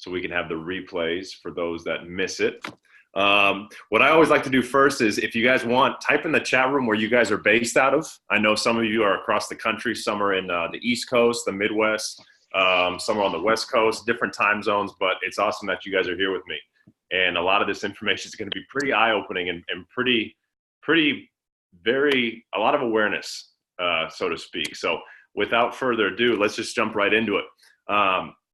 so we can have the replays for those that miss it. What I always like to do first is, if you guys want, type in the chat room where you guys are based out of. I know some of you are across the country, some are in the East Coast, the Midwest, some are on the West Coast, different time zones, but it's awesome that you guys are here with me. And a lot of this information is going to be pretty eye-opening and a lot of awareness, so to speak. So without further ado, let's just jump right into it.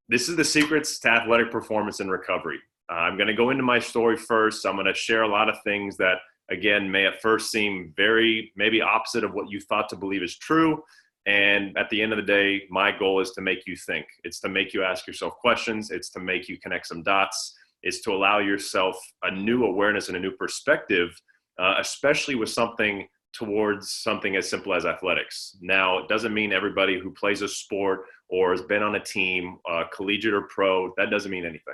This is the secrets to athletic performance and recovery. I'm going to go into my story first. I'm going to share a lot of things that, again, may at first seem very maybe opposite of what you thought to believe is true. And at the end of the day, my goal is to make you think. It's to make you ask yourself questions. It's to make you connect some dots. It's to allow yourself a new awareness and a new perspective, especially with something towards something as simple as athletics. Now, it doesn't mean everybody who plays a sport or has been on a team, collegiate or pro, that doesn't mean anything.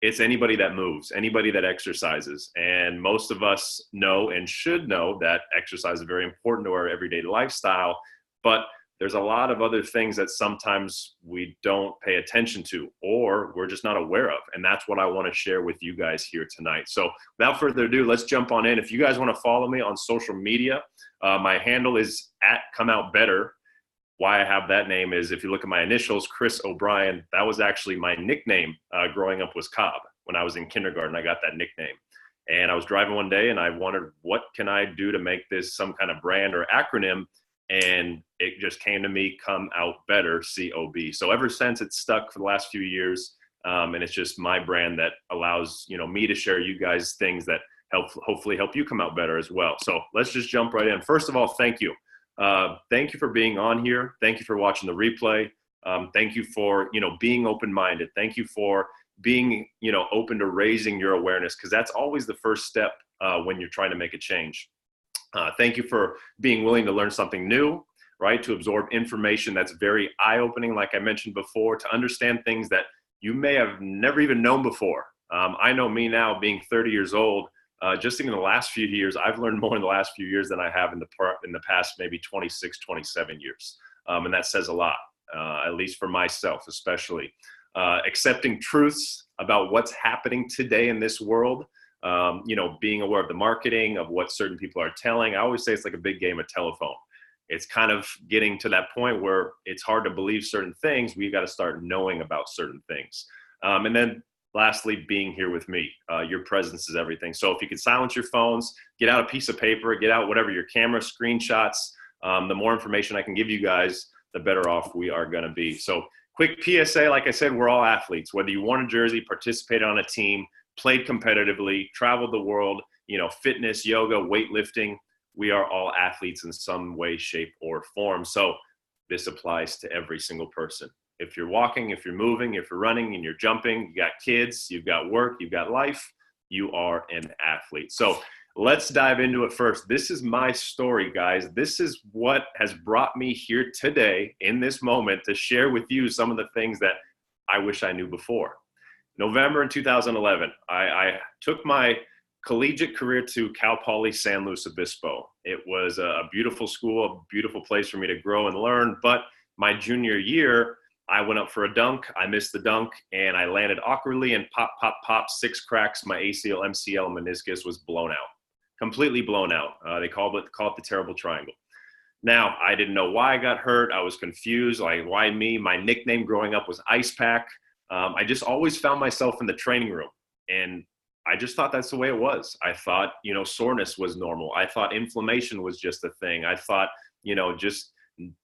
It's anybody that moves, anybody that exercises. And most of us know and should know that exercise is very important to our everyday lifestyle, but there's a lot of other things that sometimes we don't pay attention to or we're just not aware of. And that's what I want to share with you guys here tonight. So without further ado, let's jump on in. If you guys want to follow me on social media, my handle is @ComeOutBetter. Why I have that name is, if you look at my initials, Chris O'Brien, that was actually my nickname growing up, was Cobb. When I was in kindergarten, I got that nickname. And I was driving one day and I wondered, what can I do to make this some kind of brand or acronym? And it just came to me, Come Out Better, COB. So ever since, it's stuck for the last few years. And it's just my brand that allows, me to share you guys things that hopefully help you come out better as well. So let's just jump right in. First of all, thank you. Thank you for being on here. Thank you for watching the replay. Thank you for, being open-minded. Thank you for being, open to raising your awareness, because that's always the first step when you're trying to make a change. Thank you for being willing to learn something new, right? To absorb information that's very eye-opening, like I mentioned before, to understand things that you may have never even known before. I know me now, being 30 years old, just in the last few years, I've learned more in the last few years than I have in the past maybe 26, 27 years. And that says a lot, at least for myself, especially. Accepting truths about what's happening today in this world, being aware of the marketing, of what certain people are telling. I always say it's like a big game of telephone. It's kind of getting to that point where it's hard to believe certain things. We've got to start knowing about certain things. And then lastly, being here with me. Your presence is everything. So if you could silence your phones, get out a piece of paper, get out whatever, your camera, screenshots. The more information I can give you guys, the better off we are going to be. So quick PSA, like I said, we're all athletes. Whether you won a jersey, participated on a team, played competitively, traveled the world, fitness, yoga, weightlifting, we are all athletes in some way, shape, or form. So this applies to every single person. If you're walking, if you're moving, if you're running and you're jumping, you got kids, you've got work, you've got life, you are an athlete. So let's dive into it first. This is my story, guys. This is what has brought me here today in this moment to share with you some of the things that I wish I knew before. November in 2011, I took my collegiate career to Cal Poly San Luis Obispo. It was a beautiful school, a beautiful place for me to grow and learn. But my junior year, I went up for a dunk. I missed the dunk and I landed awkwardly and pop, 6 cracks. My ACL, MCL, and meniscus was blown out, completely blown out. They call it the terrible triangle. Now, I didn't know why I got hurt. I was confused. Like, why me? My nickname growing up was Ice Pack. I just always found myself in the training room, and I just thought that's the way it was. I thought, soreness was normal. I thought inflammation was just a thing. I thought, just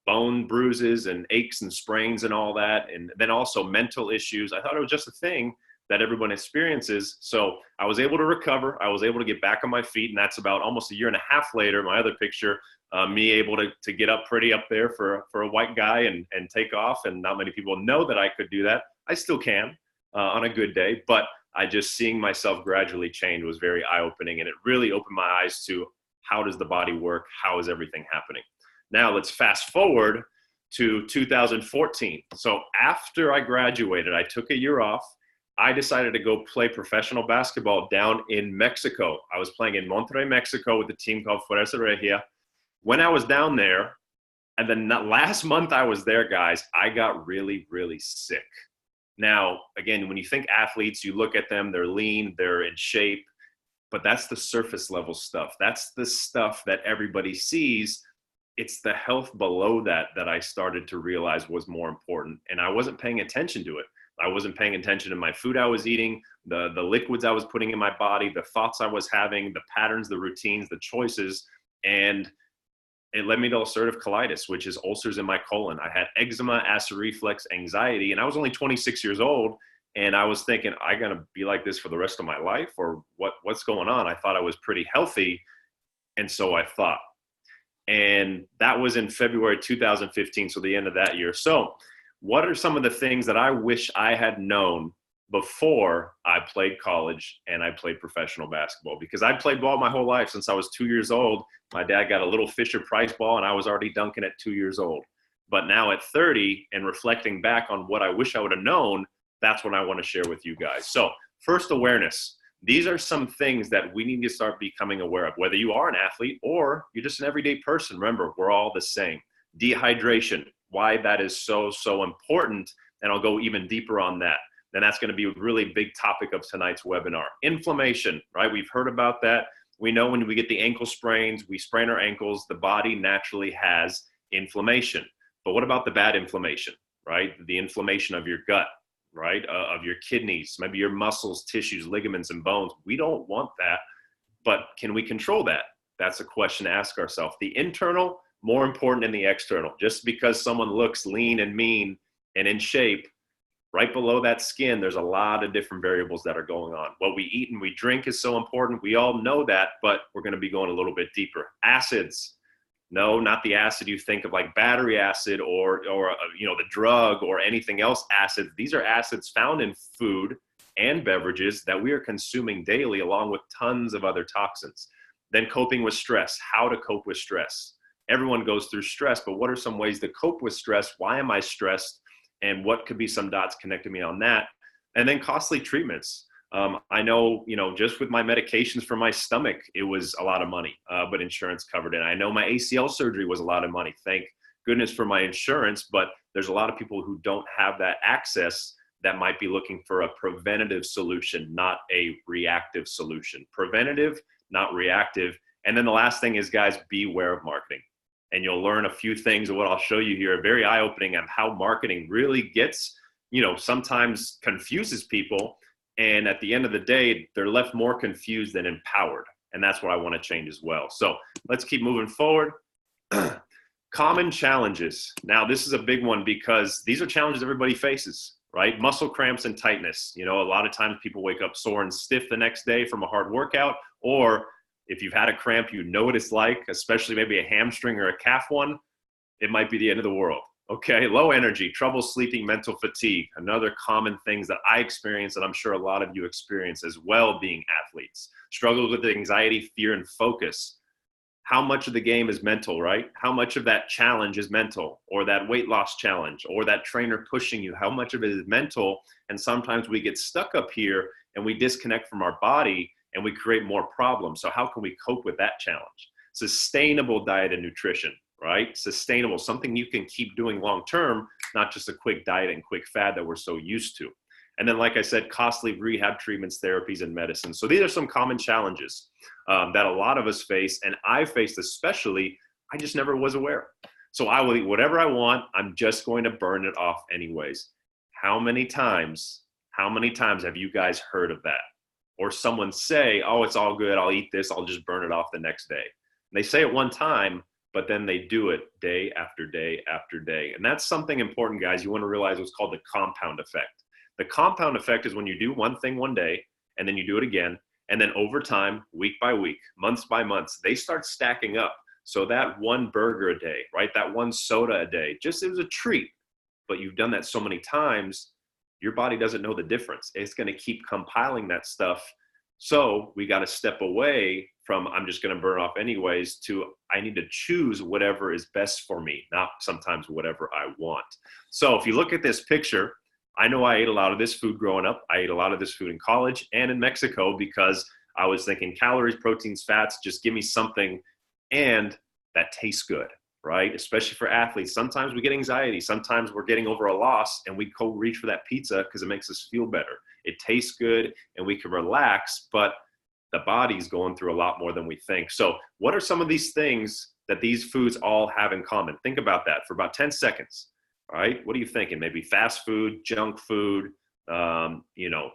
bone bruises and aches and sprains and all that. And then also mental issues. I thought it was just a thing that everyone experiences. So I was able to recover. I was able to get back on my feet. And that's about almost a year and a half later, my other picture, me able to get up pretty up there for a white guy and take off. And not many people know that I could do that. I still can on a good day, but I just seeing myself gradually change was very eye-opening, and it really opened my eyes to how does the body work? How is everything happening? Now let's fast forward to 2014. So after I graduated, I took a year off. I decided to go play professional basketball down in Mexico. I was playing in Monterrey, Mexico with a team called Fuerza Regia. When I was down there, and then last month I was there, guys, I got really, really sick. Now, again, when you think athletes, you look at them, they're lean, they're in shape, but that's the surface level stuff. That's the stuff that everybody sees. It's the health below that that I started to realize was more important. And I wasn't paying attention to it. I wasn't paying attention to my food I was eating, the liquids I was putting in my body, the thoughts I was having, the patterns, the routines, the choices. And it led me to ulcerative colitis, which is ulcers in my colon. I had eczema, acid reflux, anxiety, and I was only 26 years old. And I was thinking, I gonna be like this for the rest of my life, or what's going on? I thought I was pretty healthy, and so I thought. And that was in February 2015, so the end of that year. So what are some of the things that I wish I had known before I played college and I played professional basketball? Because I played ball my whole life since I was 2 years old. My dad got a little Fisher Price ball, and I was already dunking at 2 years old. But now at 30 and reflecting back on what I wish I would have known, that's what I want to share with you guys. So first, awareness. These are some things that we need to start becoming aware of, whether you are an athlete or you're just an everyday person. Remember, we're all the same. Dehydration, why that is so important, and I'll go even deeper on that. And that's going to be a really big topic of tonight's webinar. Inflammation, right? We've heard about that. We know when we get the ankle sprains, we sprain our ankles, the body naturally has inflammation. But what about the bad inflammation, right? The inflammation of your gut, right? Of your kidneys, maybe your muscles, tissues, ligaments, and bones. We don't want that, but can we control that? That's a question to ask ourselves. The internal, more important than the external. Just because someone looks lean and mean and in shape, right below that skin, there's a lot of different variables that are going on. What we eat and we drink is so important. We all know that, but we're going to be going a little bit deeper. Acids. No, not the acid you think of like battery acid or the drug or anything else acids. These are acids found in food and beverages that we are consuming daily, along with tons of other toxins. Then coping with stress, how to cope with stress. Everyone goes through stress, but what are some ways to cope with stress? Why am I stressed? And what could be some dots connecting me on that? And then costly treatments. I know, just with my medications for my stomach, it was a lot of money, but insurance covered it. I know my ACL surgery was a lot of money. Thank goodness for my insurance, but there's a lot of people who don't have that access that might be looking for a preventative solution, not a reactive solution. Preventative, not reactive. And then the last thing is, guys, beware of marketing. And you'll learn a few things of what I'll show you here, very eye-opening on how marketing really gets, sometimes confuses people. And at the end of the day, they're left more confused than empowered. And that's what I want to change as well. So let's keep moving forward. Common challenges. Now, this is a big one because these are challenges everybody faces, right? Muscle cramps and tightness. A lot of times people wake up sore and stiff the next day from a hard workout, or if you've had a cramp, you know what it's like, especially maybe a hamstring or a calf one, it might be the end of the world. Okay, low energy, trouble sleeping, mental fatigue, another common things that I experience, and I'm sure a lot of you experience as well being athletes. Struggles with anxiety, fear, and focus. How much of the game is mental, right? How much of that challenge is mental, or that weight loss challenge, or that trainer pushing you? How much of it is mental? And sometimes we get stuck up here and we disconnect from our body and we create more problems. So how can we cope with that challenge? Sustainable diet and nutrition. Right? Sustainable, something you can keep doing long-term, not just a quick diet and quick fad that we're so used to. And then, like I said, costly rehab treatments, therapies, and medicine. So these are some common challenges that a lot of us face, and I faced especially, I just never was aware. So I will eat whatever I want. I'm just going to burn it off anyways. How many times have you guys heard of that? Or someone say, oh, it's all good. I'll eat this. I'll just burn it off the next day. And they say it one time, but then they do it day after day after day. And that's something important, guys. You want to realize what's called the compound effect. The compound effect is when you do one thing one day, and then you do it again, and then over time, week by week, months by months, they start stacking up. So that one burger a day, right? That one soda a day, it was a treat, but you've done that so many times, your body doesn't know the difference. It's going to keep compiling that stuff. So we got to step away from I'm just going to burn off anyways to I need to choose whatever is best for me, not sometimes whatever I want. So if you look at this picture, I know I ate a lot of this food growing up. I ate a lot of this food in college and in Mexico because I was thinking calories, proteins, fats, just give me something and that tastes good. right? Especially for athletes. Sometimes we get anxiety. Sometimes we're getting over a loss and we go reach for that pizza because it makes us feel better. It tastes good and we can relax, but the body's going through a lot more than we think. So what are some of these things that these foods all have in common? Think about that for about 10 seconds, all right? What are you thinking? Maybe fast food, junk food, you know,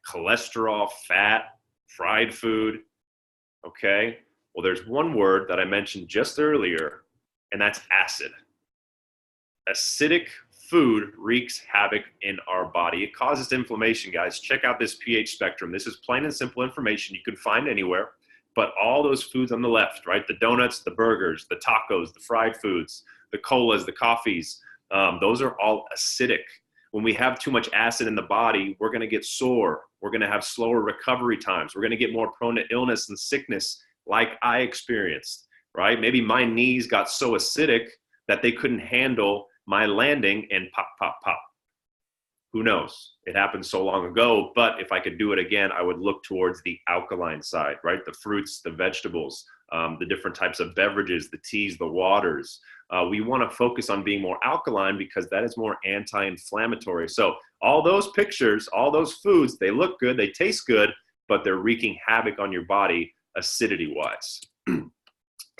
cholesterol, fat, fried food, okay? Well, there's one word that I mentioned just earlier, and that's acid. Acidic food wreaks havoc in our body. It causes inflammation, guys. Check out this pH spectrum. This is plain and simple information you can find anywhere, but all those foods on the left, right? The donuts, the burgers, the tacos, the fried foods, the colas, the coffees, those are all acidic. When we have too much acid in the body, we're going to get sore. We're going to have slower recovery times. We're going to get more prone to illness and sickness like I experienced, right? Maybe my knees got so acidic that they couldn't handle my landing and pop, pop, pop. Who knows? It happened so long ago, but if I could do it again, I would look towards the alkaline side, right? The fruits, the vegetables, the different types of beverages, the teas, the waters. We want to focus on being more alkaline because that is more anti-inflammatory. So all those pictures, all those foods, they look good, they taste good, but they're wreaking havoc on your body acidity-wise.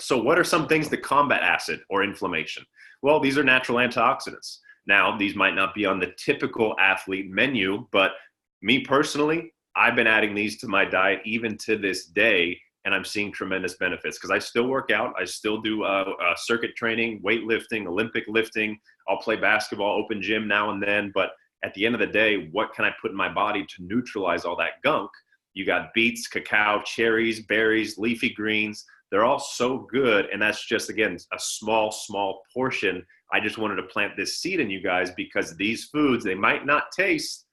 So what are some things to combat acid or inflammation? Well, these are natural antioxidants. Now, these might not be on the typical athlete menu, but me personally, I've been adding these to my diet even to this day, and I'm seeing tremendous benefits because I still work out. I still do circuit training, weightlifting, Olympic lifting. I'll play basketball, open gym now and then, but at the end of the day, what can I put in my body to neutralize all that gunk? You got beets, cacao, cherries, berries, leafy greens. They're all so good, and that's just, again, a small portion. I just wanted to plant this seed in you guys because these foods, they might not taste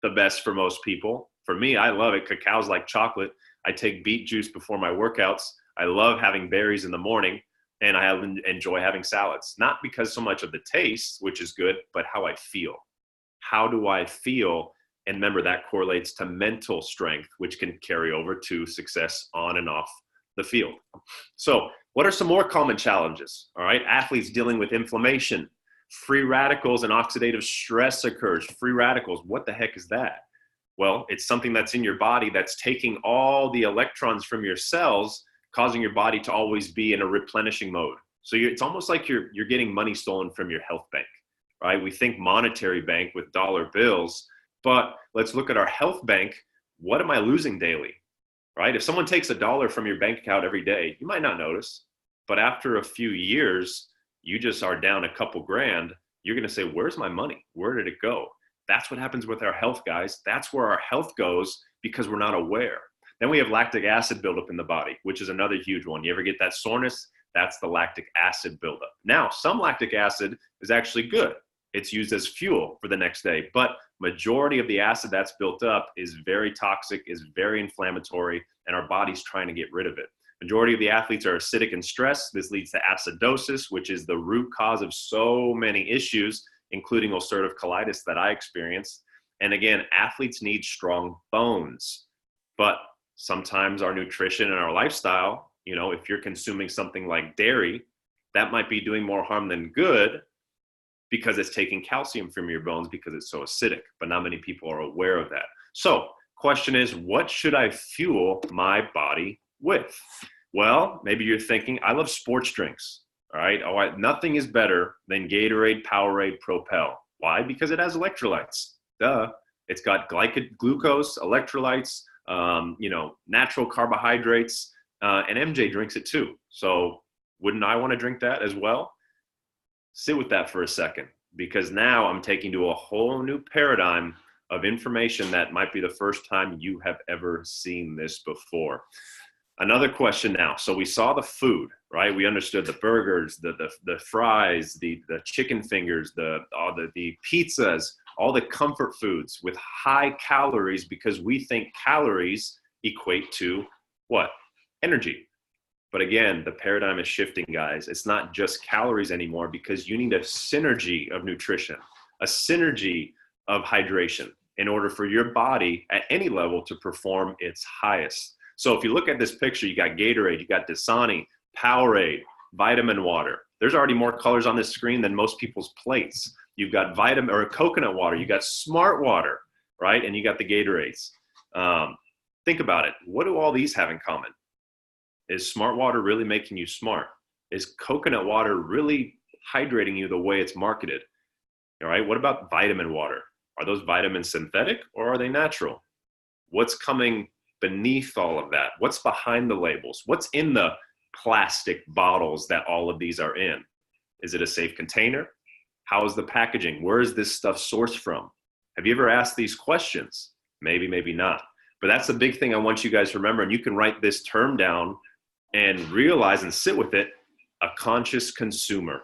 the best for most people. For me, I love it. Cacao's like chocolate. I take beet juice before my workouts. I love having berries in the morning, and I enjoy having salads. Not because so much of the taste, which is good, but how I feel. How do I feel? And remember, that correlates to mental strength, which can carry over to success on and off the field. So what are some more common challenges? All right, athletes dealing with inflammation, free radicals, and oxidative stress occurs. Free radicals, what the heck is that? Well, it's something that's in your body that's taking all the electrons from your cells, causing your body to always be in a replenishing mode. So it's almost like you're getting money stolen from your health bank, right? We think monetary bank with dollar bills, but let's look at our health bank. What am I losing daily? Right? If someone takes $1 from your bank account every day, you might not notice, but after a few years, you just are down a couple grand. You're going to say, where's my money? Where did it go? That's what happens with our health, guys. That's where our health goes because we're not aware. Then we have lactic acid buildup in the body, which is another huge one. You ever get that soreness? That's the lactic acid buildup. Now, some lactic acid is actually good. It's used as fuel for the next day, but majority of the acid that's built up is very toxic, is very inflammatory, and our body's trying to get rid of it. Majority of the athletes are acidic and stressed. This leads to acidosis, which is the root cause of so many issues, including ulcerative colitis that I experienced. And again, athletes need strong bones, but sometimes our nutrition and our lifestyle, you know, if you're consuming something like dairy, that might be doing more harm than good, because it's taking calcium from your bones because it's so acidic, but not many people are aware of that. So question is, what should I fuel my body with? Well, maybe you're thinking, I love sports drinks, all right? Nothing is better than Gatorade, Powerade, Propel. Why? Because it has electrolytes. Duh. It's got glucose, electrolytes, natural carbohydrates, and MJ drinks it too. So wouldn't I want to drink that as well? Sit with that for a second, because now I'm taking to a whole new paradigm of information that might be the first time you have ever seen this before. Another question now. So we saw the food, right? We understood the burgers, the fries, the chicken fingers, the pizzas, all the comfort foods with high calories, because we think calories equate to what? Energy. But again, the paradigm is shifting, guys. It's not just calories anymore, because you need a synergy of nutrition, a synergy of hydration in order for your body at any level to perform its highest. So if you look at this picture, you got Gatorade, you got Dasani, Powerade, vitamin water. There's already more colors on this screen than most people's plates. You've got vitamin or coconut water. You got smart water, right? And you got the Gatorades. Think about it. What do all these have in common? Is smart water really making you smart? Is coconut water really hydrating you the way it's marketed? All right. What about vitamin water? Are those vitamins synthetic or are they natural? What's coming beneath all of that? What's behind the labels? What's in the plastic bottles that all of these are in? Is it a safe container? How is the packaging? Where is this stuff sourced from? Have you ever asked these questions? Maybe, maybe not. But that's the big thing I want you guys to remember. And you can write this term down and realize and sit with it: a conscious consumer.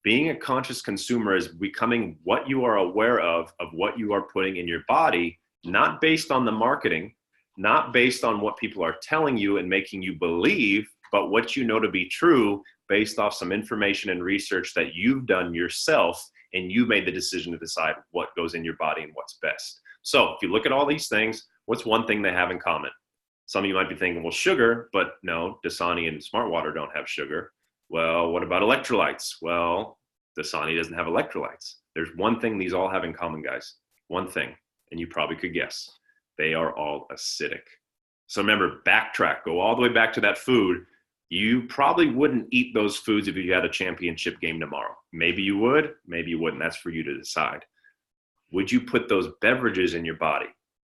Being a conscious consumer is becoming what you are aware of what you are putting in your body, not based on the marketing, not based on what people are telling you and making you believe, but what you know to be true based off some information and research that you've done yourself, and you made the decision to decide what goes in your body and what's best. So if you look at all these things, what's one thing they have in common? Some of you might be thinking, well, sugar, but no, Dasani and Smart Water don't have sugar. Well, what about electrolytes? Well, Dasani doesn't have electrolytes. There's one thing these all have in common, guys. One thing, and you probably could guess. They are all acidic. So remember, backtrack, go all the way back to that food. You probably wouldn't eat those foods if you had a championship game tomorrow. Maybe you would, maybe you wouldn't. That's for you to decide. Would you put those beverages in your body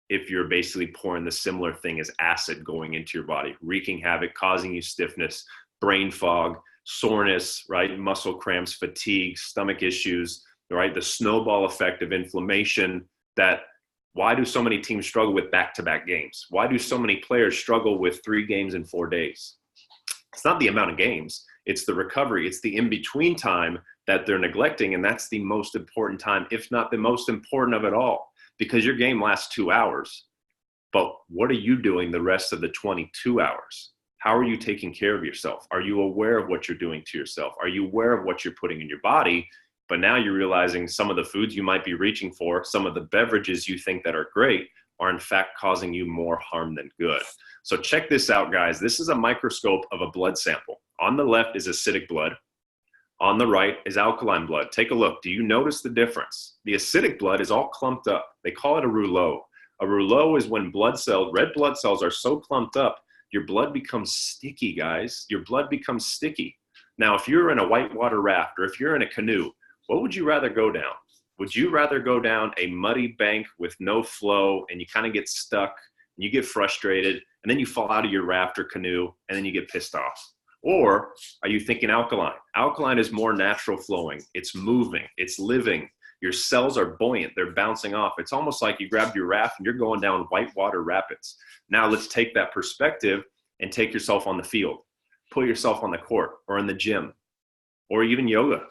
if you're basically pouring the similar thing as acid going into your body, wreaking havoc, causing you stiffness, brain fog, soreness, right? Muscle cramps, fatigue, stomach issues, right? The snowball effect of inflammation. Why do so many teams struggle with back-to-back games? Why do so many players struggle with 3 games in 4 days? It's not the amount of games, it's the recovery, it's the in-between time that they're neglecting, and that's the most important time, if not the most important of it all, because your game lasts 2 hours. But what are you doing the rest of the 22 hours? How are you taking care of yourself? Are you aware of what you're doing to yourself? Are you aware of what you're putting in your body? But now you're realizing some of the foods you might be reaching for, some of the beverages you think that are great, are in fact causing you more harm than good. So check this out, guys. This is a microscope of a blood sample. On the left is acidic blood. On the right is alkaline blood. Take a look. Do you notice the difference? The acidic blood is all clumped up. They call it a rouleau. A rouleau is when red blood cells are so clumped up, your blood becomes sticky, guys. Your blood becomes sticky. Now, if you're in a whitewater raft or if you're in a canoe, what would you rather go down? Would you rather go down a muddy bank with no flow and you kind of get stuck and you get frustrated and then you fall out of your raft or canoe and then you get pissed off? Or are you thinking alkaline? Alkaline is more natural flowing. It's moving. It's living. Your cells are buoyant. They're bouncing off. It's almost like you grabbed your raft and you're going down whitewater rapids. Now let's take that perspective and take yourself on the field. Put yourself on the court or in the gym or even yoga.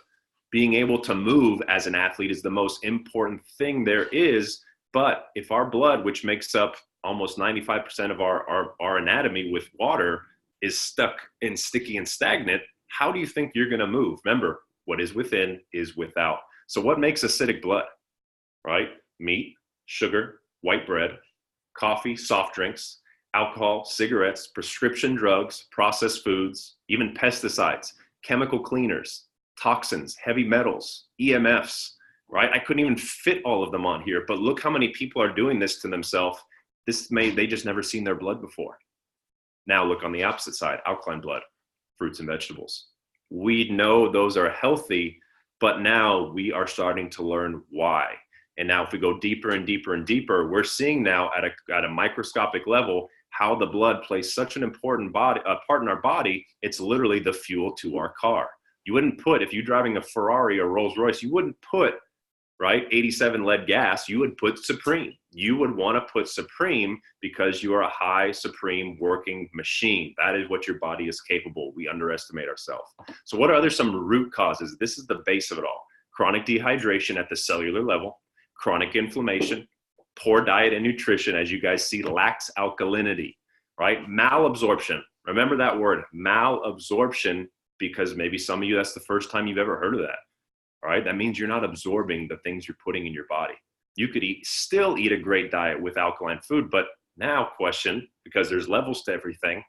Being able to move as an athlete is the most important thing there is. But if our blood, which makes up almost 95% of our anatomy with water, is stuck and sticky and stagnant, how do you think you're going to move? Remember, what is within is without. So what makes acidic blood, right? Meat, sugar, white bread, coffee, soft drinks, alcohol, cigarettes, prescription drugs, processed foods, even pesticides, chemical cleaners, toxins, heavy metals, EMFs, right? I couldn't even fit all of them on here, but look how many people are doing this to themselves. They just never seen their blood before. Now look on the opposite side, alkaline blood, fruits and vegetables. We know those are healthy, but now we are starting to learn why. And now if we go deeper and deeper and deeper, we're seeing now at a microscopic level how the blood plays such an important part in our body. It's literally the fuel to our car. You wouldn't put, if you're driving a Ferrari or Rolls Royce, you wouldn't put, right, 87 lead gas, you would put Supreme. You would want to put Supreme because you are a high Supreme working machine. That is what your body is capable. We underestimate ourselves. So what are some root causes? This is the base of it all. Chronic dehydration at the cellular level, chronic inflammation, poor diet and nutrition, as you guys see, lacks alkalinity, right? Malabsorption. Remember that word, malabsorption, because maybe some of you, that's the first time you've ever heard of that. All right, that means you're not absorbing the things you're putting in your body. You could still eat a great diet with alkaline food, but now question, because there's levels to everything,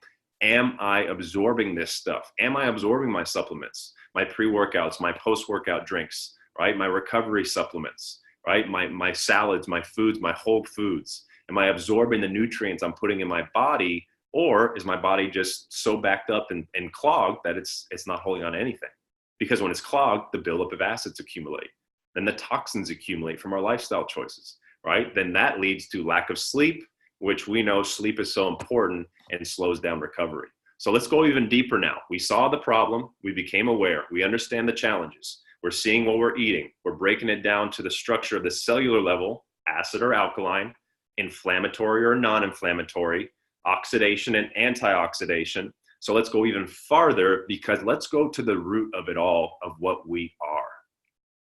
Am I absorbing this stuff? Am I absorbing my supplements, my pre-workouts, my post-workout drinks, right? My recovery supplements, right? My salads, my foods, my whole foods. Am I absorbing the nutrients I'm putting in my body, or is my body just so backed up and clogged that it's not holding on to anything? Because when it's clogged, the buildup of acids accumulate. Then the toxins accumulate from our lifestyle choices, right? Then that leads to lack of sleep, which we know sleep is so important and slows down recovery. So let's go even deeper now. We saw the problem. We became aware. We understand the challenges. We're seeing what we're eating. We're breaking it down to the structure of the cellular level, acid or alkaline, inflammatory or non-inflammatory, oxidation and antioxidation. So let's go even farther, because let's go to the root of it all, of what we are.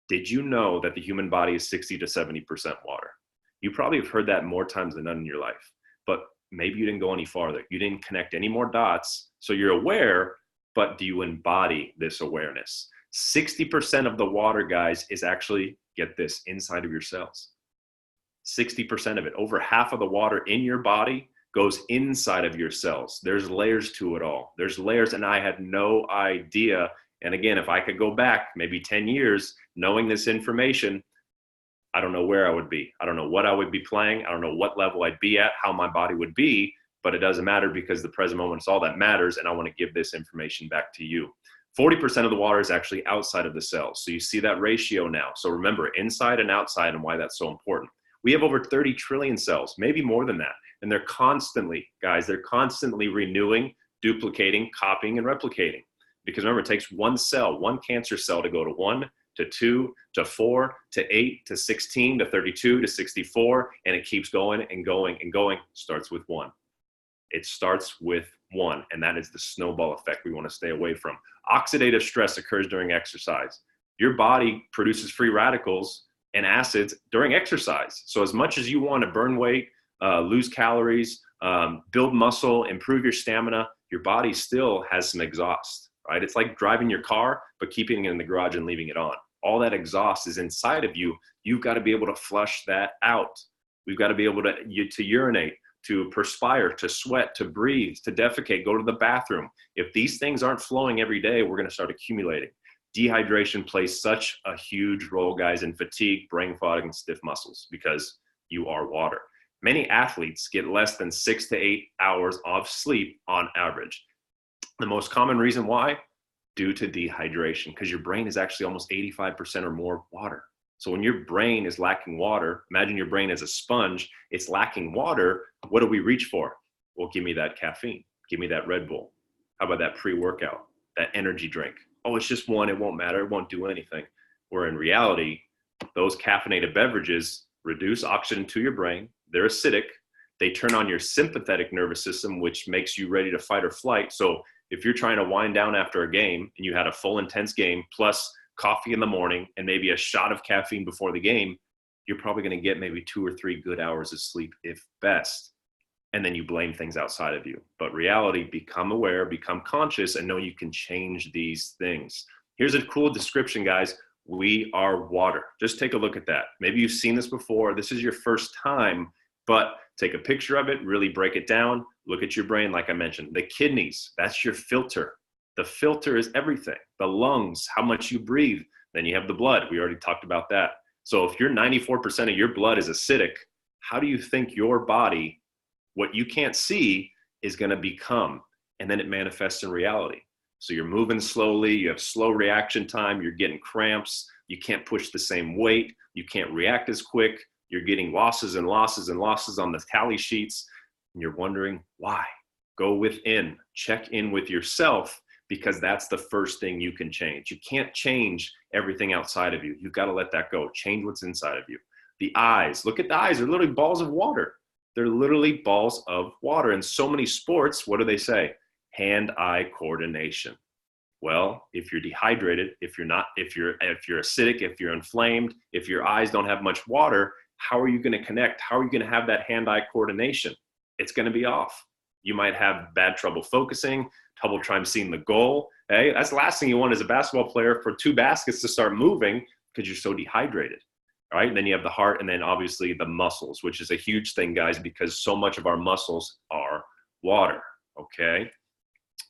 Did you know that the human body is 60 to 70% water? You probably have heard that more times than none in your life, but maybe you didn't go any farther. You didn't connect any more dots. So you're aware, but do you embody this awareness? 60% of the water, guys, is actually, get this, inside of your cells. 60% of it, over half of the water in your body goes inside of your cells. There's layers to it all. There's layers, and I had no idea. And again, if I could go back maybe 10 years, knowing this information, I don't know where I would be. I don't know what I would be playing. I don't know what level I'd be at, how my body would be, but it doesn't matter, because the present moment is all that matters. And I want to give this information back to you. 40% of the water is actually outside of the cells. So you see that ratio now. So remember, inside and outside, and why that's so important. We have over 30 trillion cells, maybe more than that. And they're constantly, guys, they're constantly renewing, duplicating, copying, and replicating. Because remember, it takes one cell, one cancer cell, to go to 1 to 2 to 4 to 8 to 16 to 32 to 64, and it keeps going and going and going. Starts with 1. It starts with 1, and that is the snowball effect we want to stay away from. Oxidative stress occurs during exercise. Your body produces free radicals and acids during exercise. So as much as you want to burn weight, lose calories, build muscle, improve your stamina, your body still has some exhaust, right? It's like driving your car, but keeping it in the garage and leaving it on. All that exhaust is inside of you. You've got to be able to flush that out. We've got to be able to urinate, to perspire, to sweat, to breathe, to defecate, go to the bathroom. If these things aren't flowing every day, we're going to start accumulating. Dehydration plays such a huge role, guys, in fatigue, brain fog, and stiff muscles, because you are water. Many athletes get less than 6 to 8 hours of sleep on average. The most common reason why? Due to dehydration, because your brain is actually almost 85% or more water. So when your brain is lacking water, imagine your brain as a sponge, it's lacking water. What do we reach for? Well, give me that caffeine. Give me that Red Bull. How about that pre-workout, that energy drink? Oh, it's just one, it won't matter, it won't do anything. Where in reality, those caffeinated beverages reduce oxygen to your brain. They're acidic. They turn on your sympathetic nervous system, which makes you ready to fight or flight. So if you're trying to wind down after a game and you had a full intense game, plus coffee in the morning and maybe a shot of caffeine before the game, you're probably going to get maybe 2 or 3 good hours of sleep, if best. And then you blame things outside of you. But reality, become aware, become conscious, and know you can change these things. Here's a cool description, guys. We are water. Just take a look at that. Maybe you've seen this before. This is your first time, but take a picture of it, really break it down. Look at your brain, like I mentioned. The kidneys, that's your filter. The filter is everything. The lungs, how much you breathe. Then you have the blood. We already talked about that. So if you're 94% of your blood is acidic, how do you think your body, what you can't see, is going to become? And then it manifests in reality. So you're moving slowly, you have slow reaction time, you're getting cramps, you can't push the same weight, you can't react as quick, you're getting losses and losses and losses on the tally sheets, and you're wondering why. Go within, check in with yourself, because that's the first thing you can change. You can't change everything outside of you. You've got to let that go. Change what's inside of you. The eyes, look at the eyes, they're literally balls of water. They're literally balls of water. In so many sports, what do they say? Hand-eye coordination. Well, if you're dehydrated, if you're acidic, if you're inflamed, if your eyes don't have much water, how are you going to connect? How are you going to have that hand-eye coordination? It's going to be off. You might have bad trouble focusing, trouble trying seeing the goal. Hey, that's the last thing you want as a basketball player, for 2 baskets to start moving, because you're so dehydrated. All right, and then you have the heart, and then obviously the muscles, which is a huge thing, guys, because so much of our muscles are water, okay?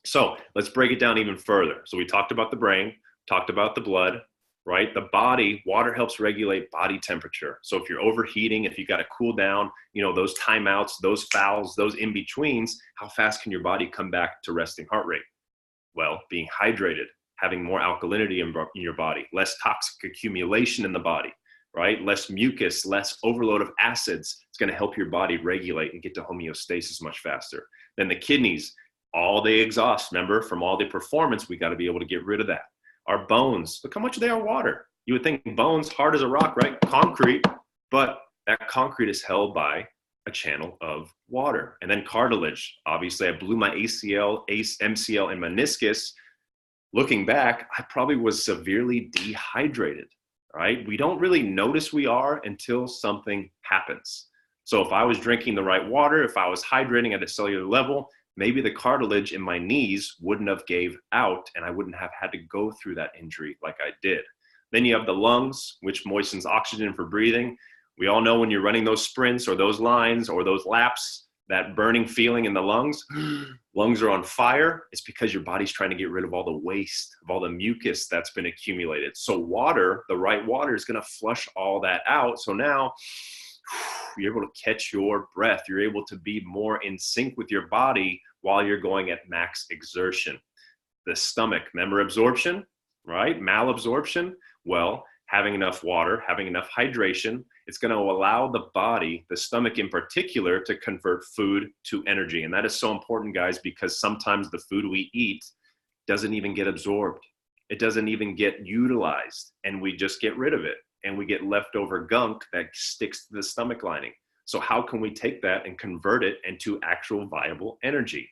So let's break it down even further. So we talked about the brain, talked about the blood, right? The body, water helps regulate body temperature. So if you're overheating, if you got to cool down, those timeouts, those fouls, those in-betweens, how fast can your body come back to resting heart rate? Well, being hydrated, having more alkalinity in your body, less toxic accumulation in the body, right? Less mucus, less overload of acids. It's going to help your body regulate and get to homeostasis much faster. Then the kidneys, all the exhaust, remember, from all the performance, we got to be able to get rid of that. Our bones, look how much they are water. You would think bones, hard as a rock, right? Concrete, but that concrete is held by a channel of water. And then cartilage, obviously I blew my ACL, MCL, and meniscus. Looking back, I probably was severely dehydrated, right? We don't really notice we are until something happens. So if I was drinking the right water, if I was hydrating at a cellular level, maybe the cartilage in my knees wouldn't have gave out and I wouldn't have had to go through that injury like I did. Then you have the lungs, which moistens oxygen for breathing. We all know when you're running those sprints or those lines or those laps, that burning feeling in the lungs, lungs are on fire. It's because your body's trying to get rid of all the waste, of all the mucus that's been accumulated. So water, the right water, is going to flush all that out. So now you're able to catch your breath. You're able to be more in sync with your body while you're going at max exertion. The stomach, remember absorption, right? Malabsorption. Well, having enough water, having enough hydration, it's going to allow the body, the stomach in particular, to convert food to energy. And that is so important, guys, because sometimes the food we eat doesn't even get absorbed. It doesn't even get utilized, and we just get rid of it. And we get leftover gunk that sticks to the stomach lining. So how can we take that and convert it into actual viable energy?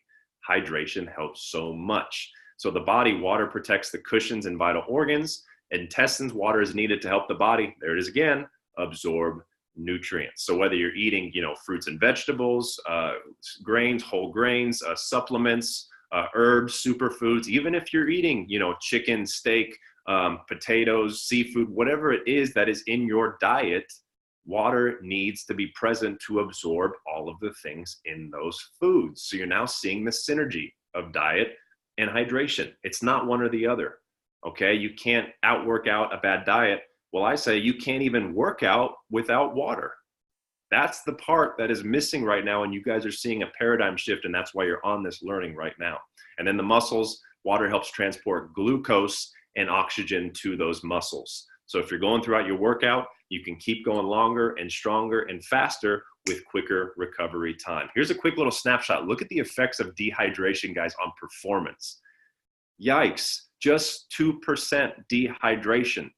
Hydration helps so much. So the body, water protects the cushions and vital organs. Intestines, water is needed to help the body, there it is again, absorb nutrients. So whether you're eating, fruits and vegetables, grains, whole grains, supplements, herbs, superfoods, even if you're eating, chicken, steak, potatoes, seafood, whatever it is that is in your diet, water needs to be present to absorb all of the things in those foods. So you're now seeing the synergy of diet and hydration. It's not one or the other. Okay. You can't outwork out a bad diet. Well, I say you can't even work out without water. That's the part that is missing right now. And you guys are seeing a paradigm shift. And that's why you're on this learning right now. And then the muscles, water helps transport glucose and oxygen to those muscles. So if you're going throughout your workout, you can keep going longer and stronger and faster with quicker recovery time. Here's a quick little snapshot. Look at the effects of dehydration, guys, on performance. Yikes, just 2% dehydration.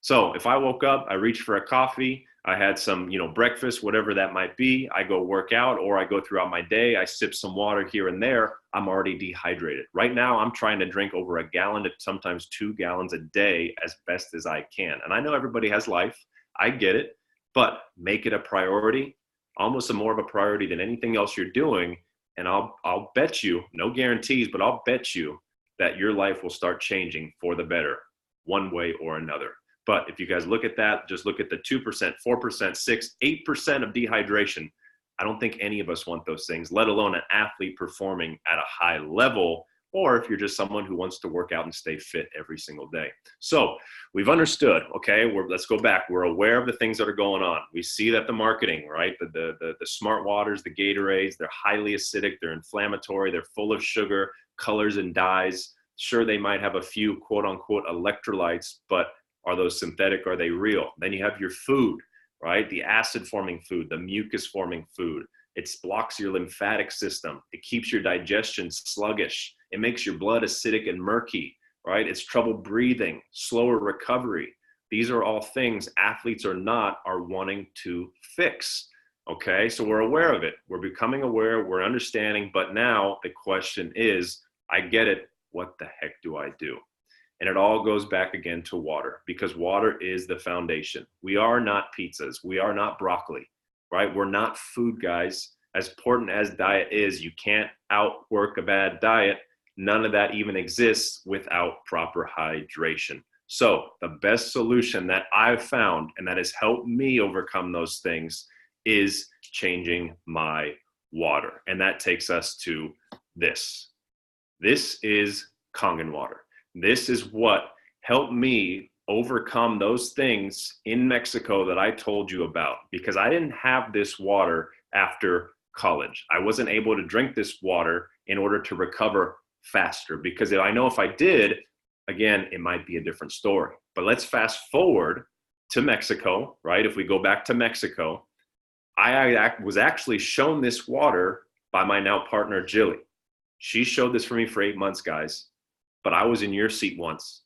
So if I woke up, I reached for a coffee, I had some, breakfast, whatever that might be, I go work out, or I go throughout my day, I sip some water here and there, I'm already dehydrated. Right now, I'm trying to drink over a gallon to sometimes 2 gallons a day as best as I can. And I know everybody has life, I get it, but make it a priority, almost more of a priority than anything else you're doing. And I'll bet you, no guarantees, but I'll bet you that your life will start changing for the better, one way or another. But if you guys look at that, just look at the 2%, 4%, 6%, 8% of dehydration. I don't think any of us want those things, let alone an athlete performing at a high level, or if you're just someone who wants to work out and stay fit every single day. So we've understood, okay, let's go back. We're aware of the things that are going on. We see that the marketing, right, the smart waters, the Gatorades, they're highly acidic, they're inflammatory, they're full of sugar, colors and dyes. Sure, they might have a few quote unquote electrolytes, but are those synthetic? Are they real? Then you have your food, right? The acid forming food, the mucus forming food. It blocks your lymphatic system. It keeps your digestion sluggish. It makes your blood acidic and murky, right? It's trouble breathing, slower recovery. These are all things, athletes or not, are wanting to fix. Okay, so we're aware of it. We're becoming aware, we're understanding, but now the question is, I get it, what the heck do I do? And it all goes back again to water, because water is the foundation. We are not pizzas. We are not broccoli, right? We're not food guys. As important as diet is, you can't outwork a bad diet. None of that even exists without proper hydration. So the best solution that I've found, and that has helped me overcome those things, is changing my water. And that takes us to this. This is Kangen water. This is what helped me overcome those things in Mexico that I told you about, because I didn't have this water after college. I wasn't able to drink this water in order to recover faster, because I know if I did, again, it might be a different story. But let's fast forward to Mexico, right? If we go back to Mexico, I was actually shown this water by my now partner, Jilly. She showed this for me for 8 months, guys, but I was in your seat once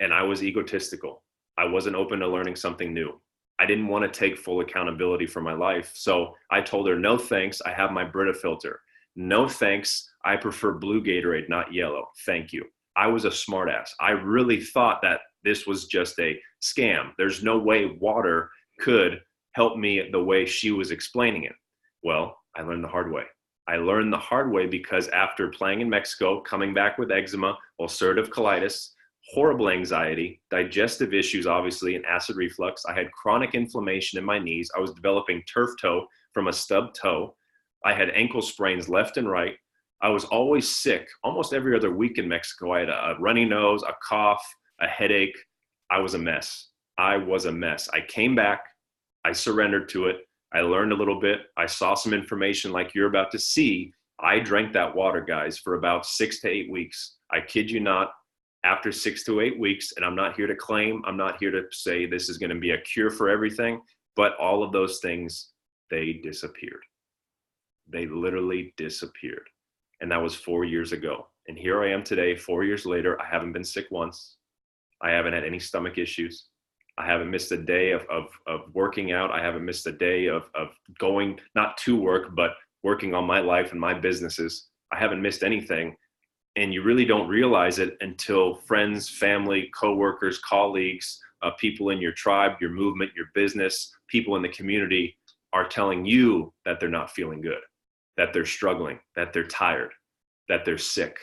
and I was egotistical. I wasn't open to learning something new. I didn't want to take full accountability for my life. So I told her, no thanks, I have my Brita filter. No thanks, I prefer blue Gatorade, not yellow. Thank you. I was a smartass. I really thought that this was just a scam. There's no way water could help me the way she was explaining it. Well, I learned the hard way. I learned the hard way because after playing in Mexico, coming back with eczema, ulcerative colitis, horrible anxiety, digestive issues, obviously, and acid reflux. I had chronic inflammation in my knees. I was developing turf toe from a stub toe. I had ankle sprains left and right. I was always sick. Almost every other week in Mexico, I had a runny nose, a cough, a headache. I was a mess. I was a mess. I came back. I surrendered to it. I learned a little bit. I saw some information like you're about to see. I drank that water, guys, for about 6 to 8 weeks. I kid you not. After 6 to 8 weeks, and I'm not here to claim, I'm not here to say this is going to be a cure for everything, but all of those things, they disappeared. They literally disappeared. And that was 4 years ago. And here I am today, 4 years later. I haven't been sick once. I haven't had any stomach issues. I haven't missed a day of working out. I haven't missed a day of going, not to work, but working on my life and my businesses. I haven't missed anything. And you really don't realize it until friends, family, coworkers, colleagues, people in your tribe, your movement, your business, people in the community are telling you that they're not feeling good, that they're struggling, that they're tired, that they're sick,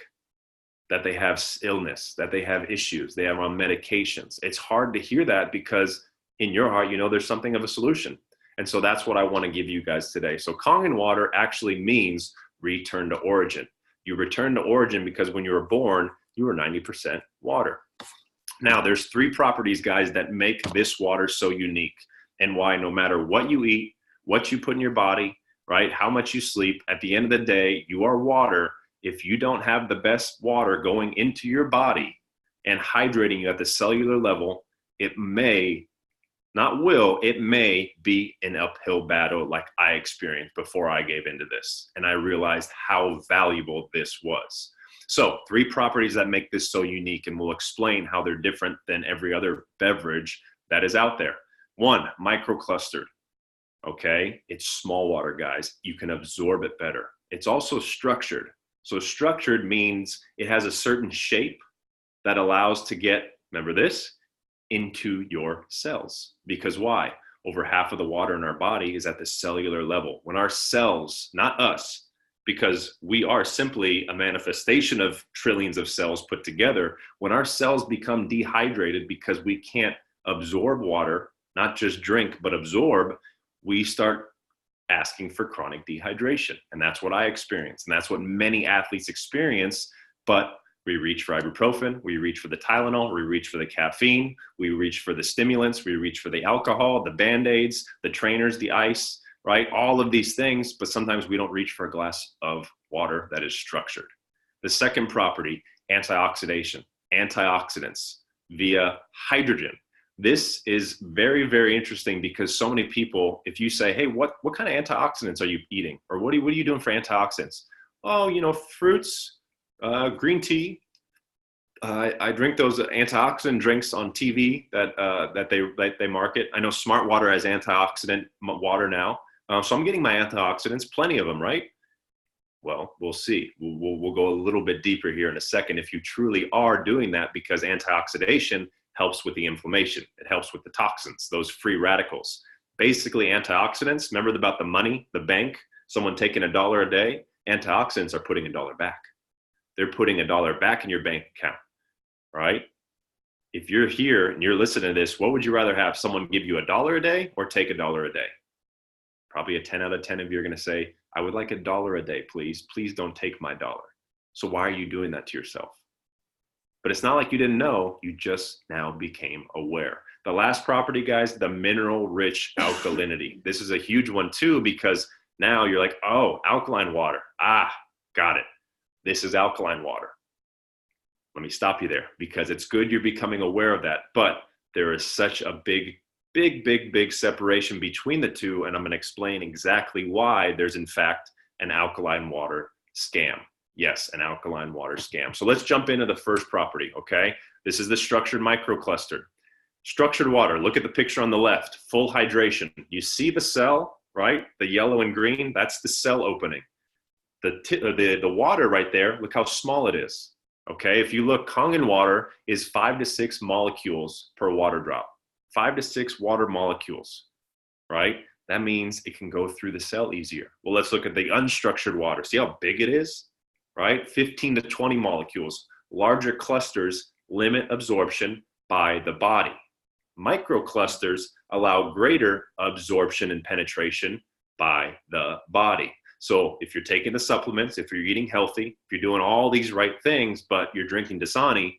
that they have illness, that they have issues, they are on medications. It's hard to hear that because in your heart, you know there's something of a solution. And so that's what I want to give you guys today. So Kangen water actually means return to origin. You return to origin because when you were born, you were 90% water. Now, there's 3 properties, guys, that make this water so unique and why no matter what you eat, what you put in your body, right, how much you sleep, at the end of the day, you are water. If you don't have the best water going into your body and hydrating you at the cellular level, it may, not will, it may be an uphill battle like I experienced before I gave into this. And I realized how valuable this was. So 3 properties that make this so unique, and we'll explain how they're different than every other beverage that is out there. 1, microclustered. Okay, it's small water, guys. You can absorb it better. It's also structured. So structured means it has a certain shape that allows to get, remember this, into your cells. Because why? Over half of the water in our body is at the cellular level. When our cells, not us, because we are simply a manifestation of trillions of cells put together, when our cells become dehydrated because we can't absorb water, not just drink, but absorb, we start asking for chronic dehydration. And that's what I experienced. And that's what many athletes experience. But we reach for ibuprofen, we reach for the Tylenol, we reach for the caffeine, we reach for the stimulants, we reach for the alcohol, the Band-Aids, the trainers, the ice, right? All of these things, but sometimes we don't reach for a glass of water that is structured. The second property, antioxidation, antioxidants via hydrogen. This is very, very interesting because so many people, if you say, hey, what kind of antioxidants are you eating? Or what are you doing for antioxidants? Oh, you know, fruits, green tea. I drink those antioxidant drinks on TV that they market. I know Smart Water has antioxidant water now. So I'm getting my antioxidants, plenty of them, right? Well, we'll see. We'll go a little bit deeper here in a second if you truly are doing that, because antioxidation helps with the inflammation. It helps with the toxins, those free radicals. Basically, antioxidants, remember about the money, the bank, someone taking $1 a day? Antioxidants are putting $1 back. They're putting $1 back in your bank account, right? If you're here and you're listening to this, what would you rather have? Someone give you $1 a day or take $1 a day? Probably a 10 out of 10 of you are going to say, I would like $1 a day, please. Please don't take my dollar. So why are you doing that to yourself? But it's not like you didn't know, you just now became aware. The last property, guys, the mineral-rich alkalinity. This is a huge one too, because now you're like, oh, alkaline water. Ah, got it. This is alkaline water. Let me stop you there, because it's good you're becoming aware of that. But there is such a big separation between the two, and I'm going to explain exactly why there's in fact an alkaline water scam. Yes, an alkaline water scam. So let's jump into the first property, okay? This is the structured microcluster. Structured water, look at the picture on the left, full hydration. You see the cell, right? The yellow and green, that's the cell opening. The water right there, look how small it is, okay? If you look, Kangen water is 5 to 6 molecules per water drop. 5 to 6 water molecules, right? That means it can go through the cell easier. Well, let's look at the unstructured water. See how big it is, right? 15 to 20 molecules. Larger clusters limit absorption by the body. Microclusters allow greater absorption and penetration by the body. So if you're taking the supplements, if you're eating healthy, if you're doing all these right things, but you're drinking Dasani,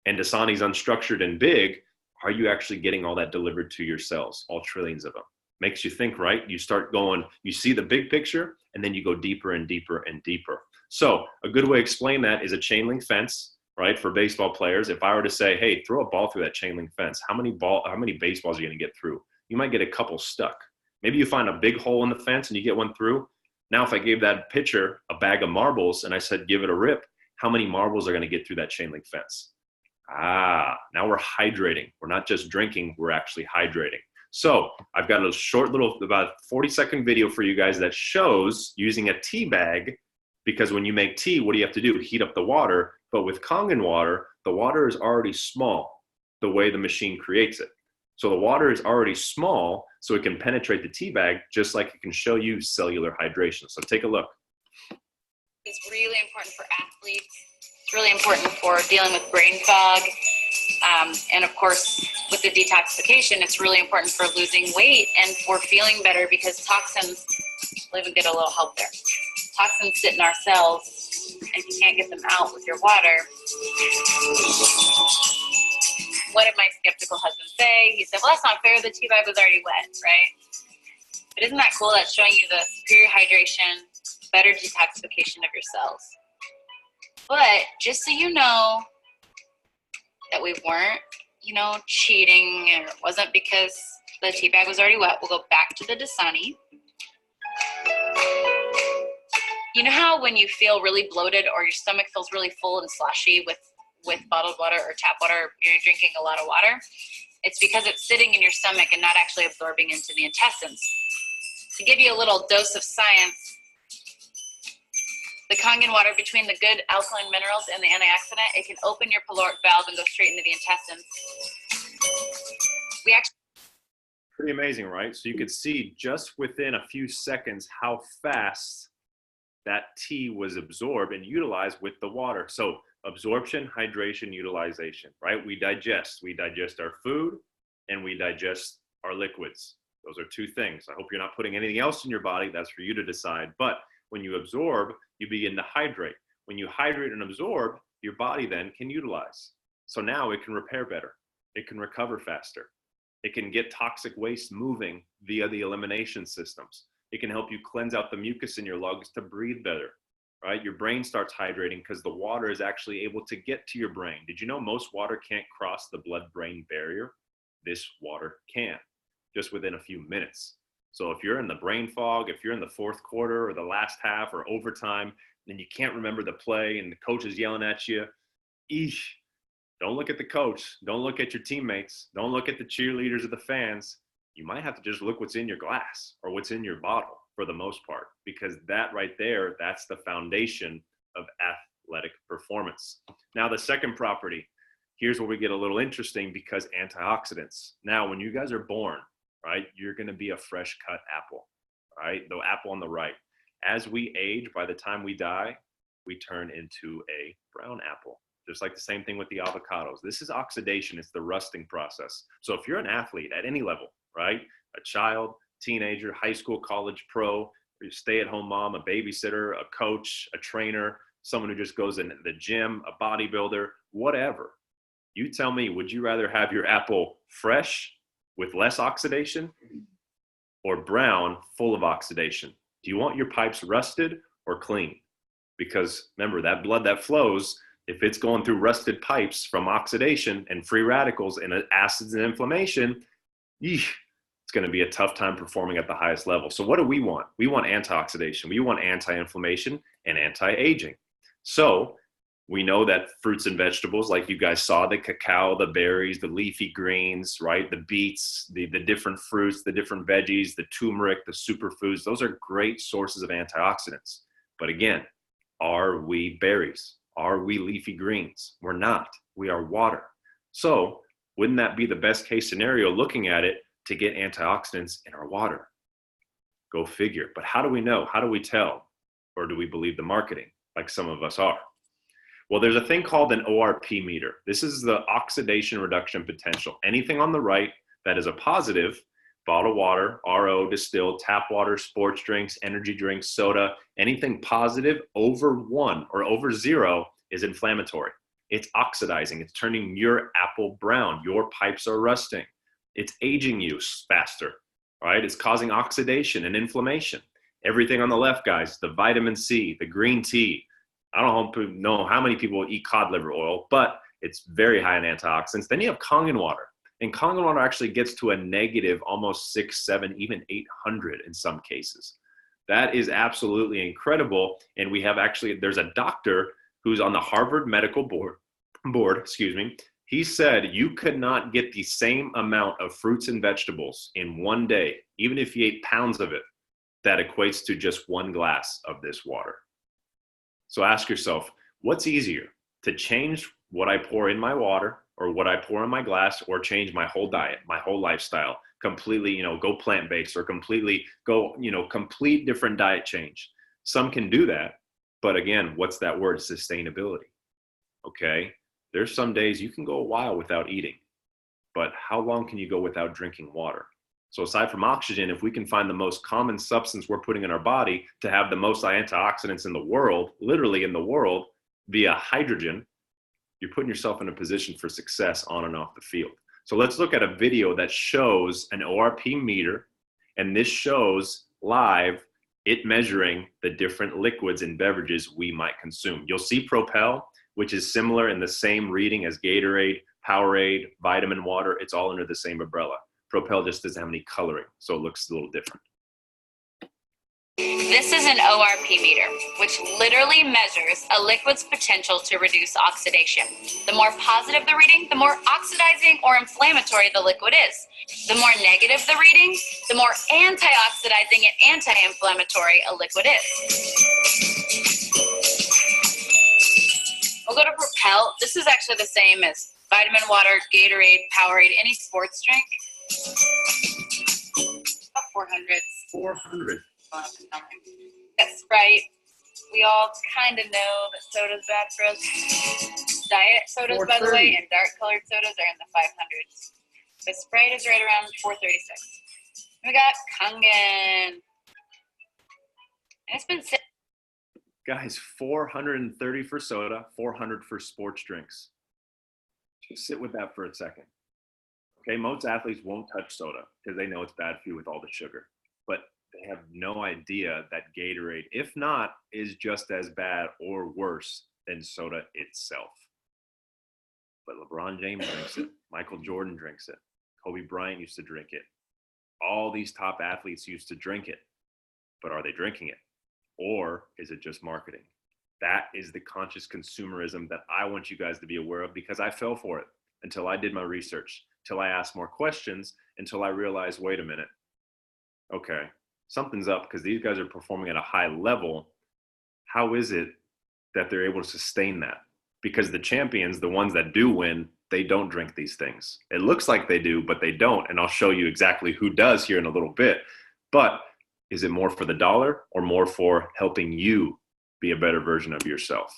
and Dasani's unstructured and big, are you actually getting all that delivered to your cells, all trillions of them? Makes you think, right? You start going, you see the big picture, and then you go deeper and deeper and deeper. So a good way to explain that is a chain link fence, right? For baseball players, if I were to say, hey, throw a ball through that chain link fence, how many baseballs are you going to get through? You might get a couple stuck. Maybe you find a big hole in the fence and you get one through. Now, if I gave that pitcher a bag of marbles and I said, give it a rip, how many marbles are going to get through that chain link fence? Ah, now we're hydrating. We're not just drinking, we're actually hydrating. So I've got a short little, about 40-second video for you guys that shows using a tea bag, because when you make tea, what do you have to do? Heat up the water. But with Kangen water, the water is already small the way the machine creates it. So the water is already small, so it can penetrate the tea bag just like it can show you cellular hydration. So take a look. It's really important for athletes. It's really important for dealing with brain fog. And of course, with the detoxification, it's really important for losing weight and for feeling better, because toxins, we'll even get a little help there. Toxins sit in our cells, and if you can't get them out with your water. What did my skeptical husband say? He said, well, that's not fair. The tea bag was already wet, right? But isn't that cool? That's showing you the superior hydration, better detoxification of your cells. But just so you know that we weren't, cheating, and it wasn't because the tea bag was already wet. We'll go back to the Dasani. You know how when you feel really bloated or your stomach feels really full and sloshy with bottled water or tap water, you're drinking a lot of water? It's because it's sitting in your stomach and not actually absorbing into the intestines. To give you a little dose of science, the Kangen water, between the good alkaline minerals and the antioxidant, it can open your caloric valve and go straight into the intestines. Pretty amazing, right? So you could see just within a few seconds how fast that tea was absorbed and utilized with the water. So absorption, hydration, utilization, right? We digest our food and we digest our liquids. Those are two things. I hope you're not putting anything else in your body. That's for you to decide. But when you absorb, you begin to hydrate. When you hydrate and absorb, your body then can utilize. So now it can repair better. It can recover faster. It can get toxic waste moving via the elimination systems. It can help you cleanse out the mucus in your lungs to breathe better, right? Your brain starts hydrating because the water is actually able to get to your brain. Did you know most water can't cross the blood-brain barrier? This water can, just within a few minutes. So if you're in the brain fog, if you're in the fourth quarter or the last half or overtime, then you can't remember the play and the coach is yelling at you, eesh, don't look at the coach. Don't look at your teammates. Don't look at the cheerleaders or the fans. You might have to just look what's in your glass or what's in your bottle for the most part, because that right there, that's the foundation of athletic performance. Now, the second property, here's where we get a little interesting, because antioxidants. Now, when you guys are born, right, you're going to be a fresh cut apple, right? The apple on the right. As we age, by the time we die, we turn into a brown apple. Just like the same thing with the avocados. This is oxidation. It's the rusting process. So if you're an athlete at any level, right, a child, teenager, high school, college, pro, or stay-at-home mom, a babysitter, a coach, a trainer, someone who just goes in the gym, a bodybuilder, whatever. You tell me, would you rather have your apple fresh with less oxidation or brown full of oxidation? Do you want your pipes rusted or clean? Because remember, that blood that flows, if it's going through rusted pipes from oxidation and free radicals and acids and inflammation, it's going to be a tough time performing at the highest level. So what do we want? We want antioxidation. We want anti-inflammation and anti-aging. So we know that fruits and vegetables, like you guys saw, the cacao, the berries, the leafy greens, right? The beets, the different fruits, the different veggies, the turmeric, the superfoods, those are great sources of antioxidants. But again, are we berries? Are we leafy greens? We're not. We are water. So wouldn't that be the best case scenario looking at it to get antioxidants in our water? Go figure. But how do we know? How do we tell? Or do we believe the marketing like some of us are? Well, there's a thing called an ORP meter. This is the oxidation reduction potential. Anything on the right that is a positive, bottled water, RO, distilled, tap water, sports drinks, energy drinks, soda, anything positive over 1 or over 0 is inflammatory. It's oxidizing. It's turning your apple brown. Your pipes are rusting. It's aging you faster, right? It's causing oxidation and inflammation. Everything on the left, guys, the vitamin C, the green tea. I don't know how many people eat cod liver oil, but it's very high in antioxidants. Then you have Kangen water. And Kangen water actually gets to a negative almost 6, 7, even 800 in some cases. That is absolutely incredible. And we have there's a doctor who's on the Harvard Medical Board, he said you could not get the same amount of fruits and vegetables in one day, even if you ate pounds of it, that equates to just 1 glass of this water. So ask yourself, what's easier, to change what I pour in my water or what I pour in my glass, or change my whole diet, my whole lifestyle, completely, go plant-based, or completely go, complete different diet change? Some can do that, but again, what's that word? Sustainability. Okay, there's some days you can go a while without eating, but how long can you go without drinking water? So aside from oxygen, if we can find the most common substance we're putting in our body to have the most antioxidants in the world, literally in the world, via hydrogen, you're putting yourself in a position for success on and off the field. So let's look at a video that shows an ORP meter, and this shows live it measuring the different liquids and beverages we might consume. You'll see Propel, which is similar in the same reading as Gatorade, Powerade, vitamin water. It's all under the same umbrella. Propel just doesn't have any coloring, so it looks a little different. This is an ORP meter, which literally measures a liquid's potential to reduce oxidation. The more positive the reading, the more oxidizing or inflammatory the liquid is. The more negative the reading, the more antioxidizing and anti-inflammatory a liquid is. We'll go to Propel. This is actually the same as vitamin water, Gatorade, Powerade, any sports drink. About 400. 400. Got Sprite. We all kind of know that soda's bad for us. Diet sodas, by the way, and dark colored sodas are in the 500s. But Sprite is right around 436. We got Kangen. And it's been sitting. Guys, 430 for soda, 400 for sports drinks. Just sit with that for a second. Okay, most athletes won't touch soda because they know it's bad for you with all the sugar. But they have no idea that Gatorade, if not, is just as bad or worse than soda itself. But LeBron James drinks it. Michael Jordan drinks it. Kobe Bryant used to drink it. All these top athletes used to drink it. But are they drinking it? Or is it just marketing? That is the conscious consumerism that I want you guys to be aware of, because I fell for it until I did my research, until I asked more questions, until I realized, wait a minute, okay, something's up because these guys are performing at a high level. How is it that they're able to sustain that? Because the champions, the ones that do win, they don't drink these things. It looks like they do, but they don't. And I'll show you exactly who does here in a little bit. But is it more for the dollar or more for helping you be a better version of yourself?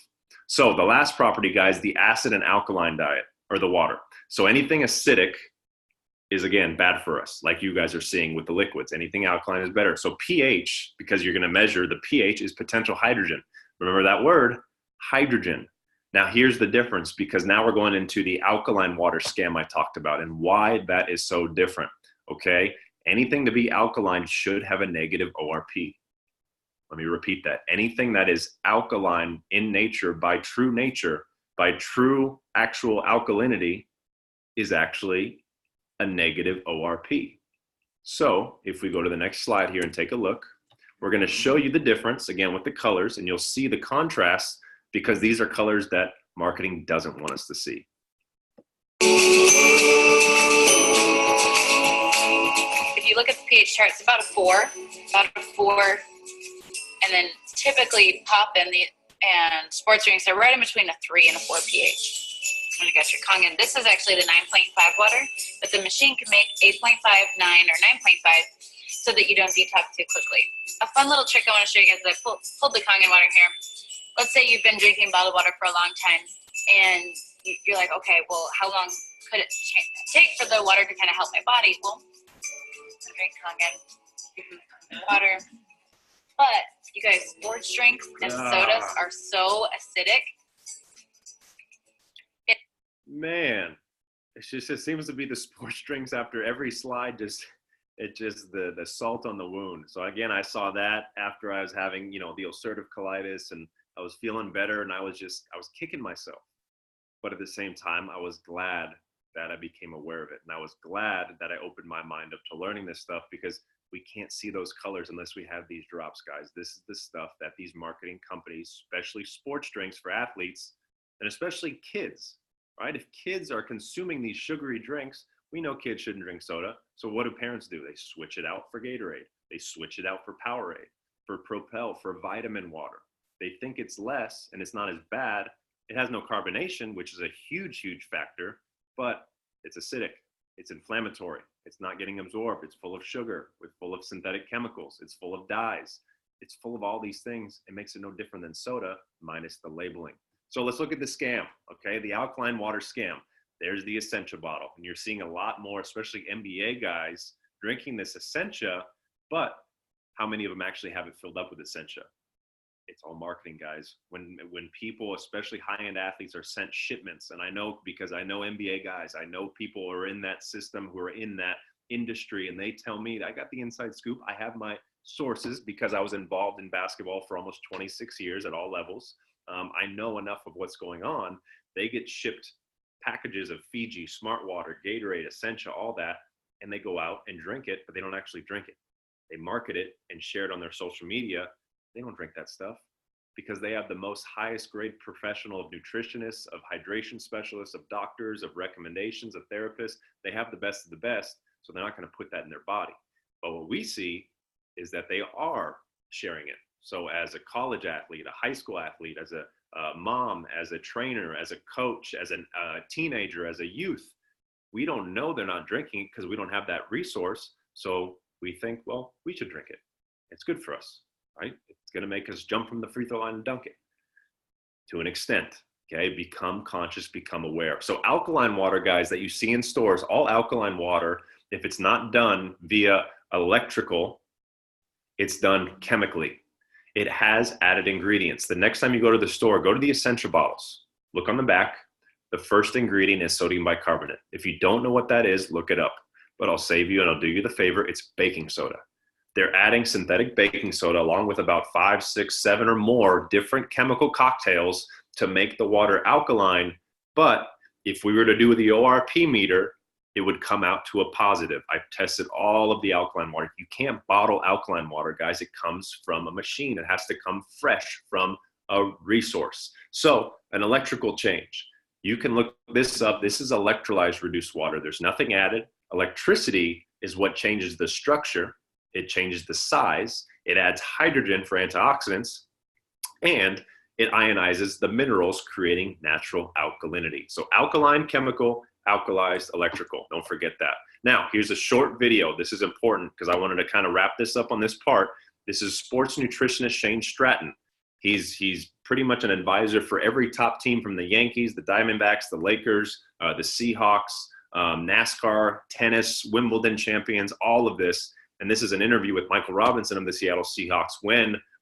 So the last property, guys, the acid and alkaline diet, or the water. So anything acidic is, again, bad for us, like you guys are seeing with the liquids. Anything alkaline is better. So pH, because you're going to measure the pH, is potential hydrogen. Remember that word, hydrogen. Now here's the difference, because now we're going into the alkaline water scam I talked about and why that is so different, okay? Anything to be alkaline should have a negative ORP. Let me repeat that. Anything that is alkaline in nature, by true actual alkalinity, is actually a negative ORP. So if we go to the next slide here and take a look, we're going to show you the difference again with the colors, and you'll see the contrast, because these are colors that marketing doesn't want us to see. If you look at the pH chart, it's about a 4, and then typically pop and sports drinks are right in between a 3 and a 4 pH. When you got your Kangen, this is actually the 9.5 water, but the machine can make 8.5, 9, or 9.5 so that you don't detox too quickly. A fun little trick I want to show you guys is I pulled the Kangen water here. Let's say you've been drinking bottled water for a long time, and you're like, okay, well, how long could it take for the water to kind of help my body? Well, I drink Kangen water. But, you guys, sports drinks and sodas are so acidic. Man, it seems to be the sports drinks after every slide, the salt on the wound. So again, I saw that after I was having, the ulcerative colitis, and I was feeling better, and I was kicking myself. But at the same time, I was glad that I became aware of it. And I was glad that I opened my mind up to learning this stuff, because we can't see those colors unless we have these drops, guys. This is the stuff that these marketing companies, especially sports drinks for athletes, and especially kids, right? If kids are consuming these sugary drinks, we know kids shouldn't drink soda. So what do parents do? They switch it out for Gatorade. They switch it out for Powerade, for Propel, for vitamin water. They think it's less and it's not as bad. It has no carbonation, which is a huge, huge factor, but it's acidic. It's inflammatory. It's not getting absorbed. It's full of sugar. It's full of synthetic chemicals. It's full of dyes. It's full of all these things. It makes it no different than soda, minus the labeling. So let's look at the scam, okay? The alkaline water scam. There's the Essentia bottle. And you're seeing a lot more, especially NBA guys, drinking this Essentia, but how many of them actually have it filled up with Essentia? It's all marketing, guys. When people, especially high-end athletes, are sent shipments, and I know because I know NBA guys, I know people who are in that system, who are in that industry, and they tell me, I got the inside scoop. I have my sources because I was involved in basketball for almost 26 years at all levels. I know enough of what's going on. They get shipped packages of Fiji, Smart Water, Gatorade, Essentia, all that, and they go out and drink it, but they don't actually drink it. They market it and share it on their social media. They don't drink that stuff because they have the most highest grade professional of nutritionists, of hydration specialists, of doctors, of recommendations, of therapists. They have the best of the best, so they're not going to put that in their body. But what we see is that they are sharing it. So as a college athlete, a high school athlete, as a mom, as a trainer, as a coach, as a teenager, as a youth, we don't know they're not drinking it because we don't have that resource. So we think, well, we should drink it. It's good for us, right? It's going to make us jump from the free throw line and dunk it to an extent. Okay, become conscious, become aware. So alkaline water, guys, that you see in stores, all alkaline water, if it's not done via electrical, it's done chemically. It has added ingredients. The next time you go to the store, go to the Essentia bottles. Look on the back. The first ingredient is sodium bicarbonate. If you don't know what that is, look it up. But I'll save you and I'll do you the favor. It's baking soda. They're adding synthetic baking soda along with about 5, 6, 7 or more different chemical cocktails to make the water alkaline. But if we were to do the ORP meter, it would come out to a positive. I've tested all of the alkaline water. You can't bottle alkaline water, guys. It comes from a machine. It has to come fresh from a resource. So an electrical change. You can look this up. This is electrolyzed reduced water. There's nothing added. Electricity is what changes the structure. It changes the size. It adds hydrogen for antioxidants, and it ionizes the minerals, creating natural alkalinity. So alkaline, chemical, alkalized, electrical. Don't forget that. Now, here's a short video. This is important because I wanted to kind of wrap this up on this part. This is sports nutritionist Shan Stratton. He's pretty much an advisor for every top team, from the Yankees, the Diamondbacks, the Lakers, the Seahawks, NASCAR, tennis, Wimbledon champions, all of this. And this is an interview with Michael Robinson of the Seattle Seahawks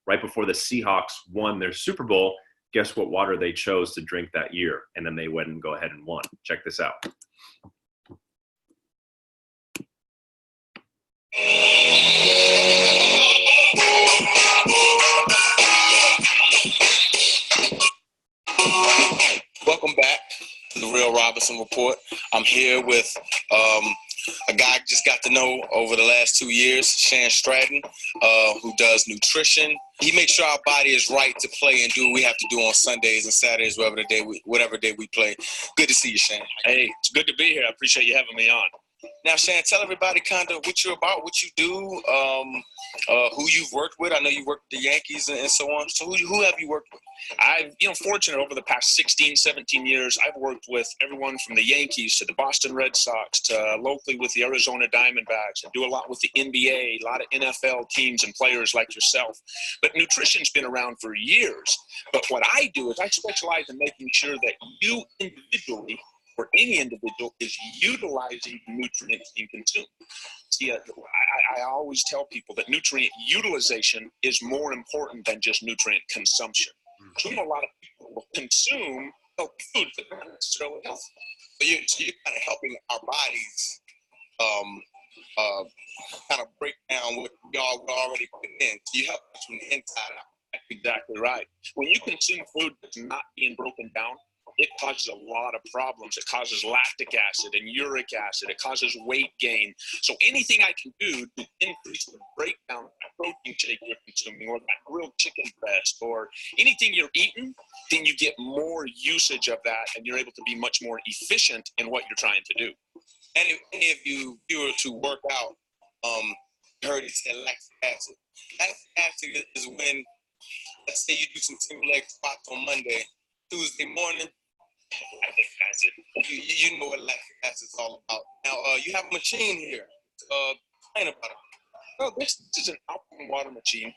right before the Seahawks won their Super Bowl. Guess what water they chose to drink that year? And then they went and go ahead and won. Check this out. Welcome back to the Real Robinson Report. I'm here with a guy I just got to know over the last 2 years, Shan Stratton, who does nutrition. He makes sure our body is right to play and do what we have to do on Sundays and Saturdays, whatever day we play. Good to see you, Shan. Hey, it's good to be here. I appreciate you having me on. Now, Shan, tell everybody kind of what you're about, what you do, who you've worked with. I know you worked with the Yankees and so on. So who have you worked with? I've, fortunate over the past 16, 17 years, I've worked with everyone from the Yankees to the Boston Red Sox to locally with the Arizona Diamondbacks. I do a lot with the NBA, a lot of NFL teams and players like yourself. But nutrition's been around for years. But what I do is I specialize in making sure that you individually or any individual is utilizing the nutrients you consume. See, I always tell people that nutrient utilization is more important than just nutrient consumption. So a lot of people will consume healthy foods that are not necessarily healthy. So you're kind of helping our bodies kind of break down what we already put in. So you help us from the inside out. That's exactly right. When you consume food that's not being broken down, it causes a lot of problems. It causes lactic acid and uric acid. It causes weight gain. So anything I can do to increase the breakdown of that protein shake you're consuming, or that grilled chicken breast, or anything you're eating, then you get more usage of that, and you're able to be much more efficient in what you're trying to do. And if you were to work out, you heard it said lactic acid. Lactic acid is when, let's say you do some single leg squats on Monday, Tuesday morning, Lactic acid. You know what lactic acid is all about. Now, you have a machine here. Explain about it. Well, this is an alkaline water machine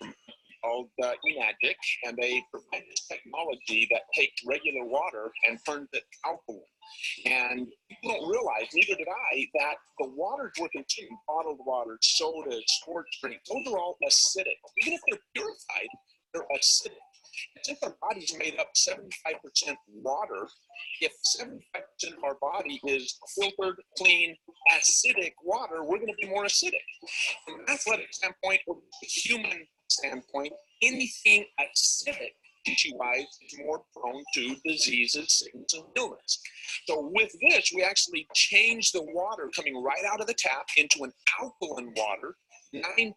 called Enagic, and they provide this technology that takes regular water and turns it alkaline. And people don't realize, neither did I, that the waters we're consuming, bottled water, sodas, sports drinks, those are all acidic. Even if they're purified, they're acidic. Since our body's made up 75% water, if 75% of our body is filtered, clean, acidic water, we're going to be more acidic. From an athletic standpoint or a human standpoint, anything acidic tissue-wise is more prone to diseases, sickness, and illness. So with this, we actually change the water coming right out of the tap into an alkaline water, 9.5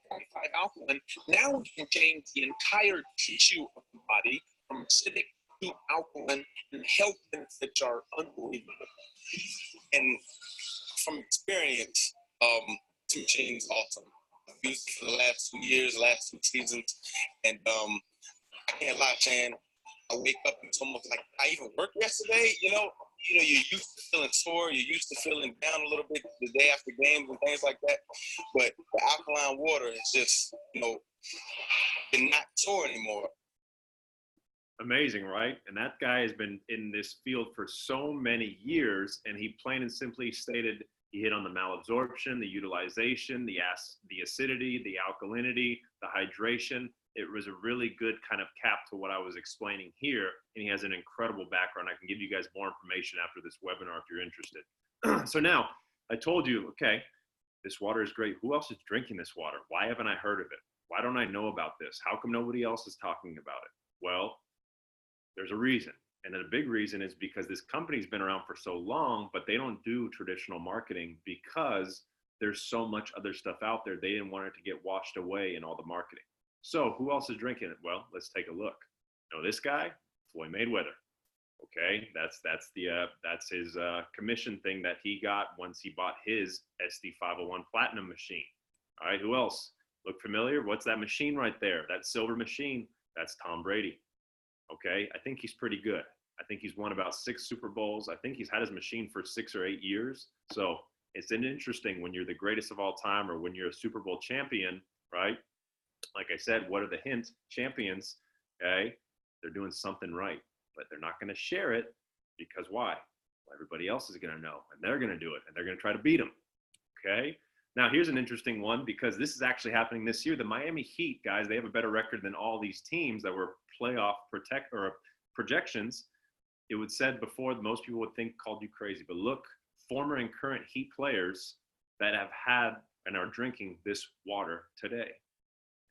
alkaline. Now we can change the entire tissue of the body from acidic to alkaline, and health benefits are unbelievable. And from experience, this machine is awesome. I've used it for the last 2 years, last 2 seasons, and I can't lie, Shan. I wake up and it's almost like I even worked yesterday. You're used to feeling sore, you're used to feeling down a little bit the day after games and things like that. But the alkaline water is just, you're not sore anymore. Amazing, right? And that guy has been in this field for so many years, and he plain and simply stated he hit on the malabsorption, the utilization, the acidity, the alkalinity, the hydration. It was a really good kind of cap to what I was explaining here, and he has an incredible background. I can give you guys more information after this webinar if you're interested. So now, I told you, okay, this water is great. Who else is drinking this water? Why haven't I heard of it? Why don't I know about this? How come nobody else is talking about it? Well, there's a reason. And the big reason is because this company's been around for so long, but they don't do traditional marketing because there's so much other stuff out there. They didn't want it to get washed away in all the marketing. So who else is drinking it? Well, let's take a look. Know this guy? Floyd Mayweather. Okay, that's his commission thing that he got once he bought his SD501 Platinum machine. All right, who else? Look familiar? What's that machine right there? That silver machine? That's Tom Brady. Okay, I think he's pretty good. I think he's won about 6 Super Bowls. I think he's had his machine for 6 or 8 years. So it's interesting when you're the greatest of all time or when you're a Super Bowl champion, right? Like I said, what are the hints? Champions, okay? They're doing something right, but they're not going to share it because why? Well, everybody else is going to know, and they're going to do it, and they're going to try to beat them, okay? Now, here's an interesting one because this is actually happening this year. The Miami Heat, guys, they have a better record than all these teams that were playoff projections, it was said before that most people would think called you crazy. But look, former and current Heat players that have had and are drinking this water today.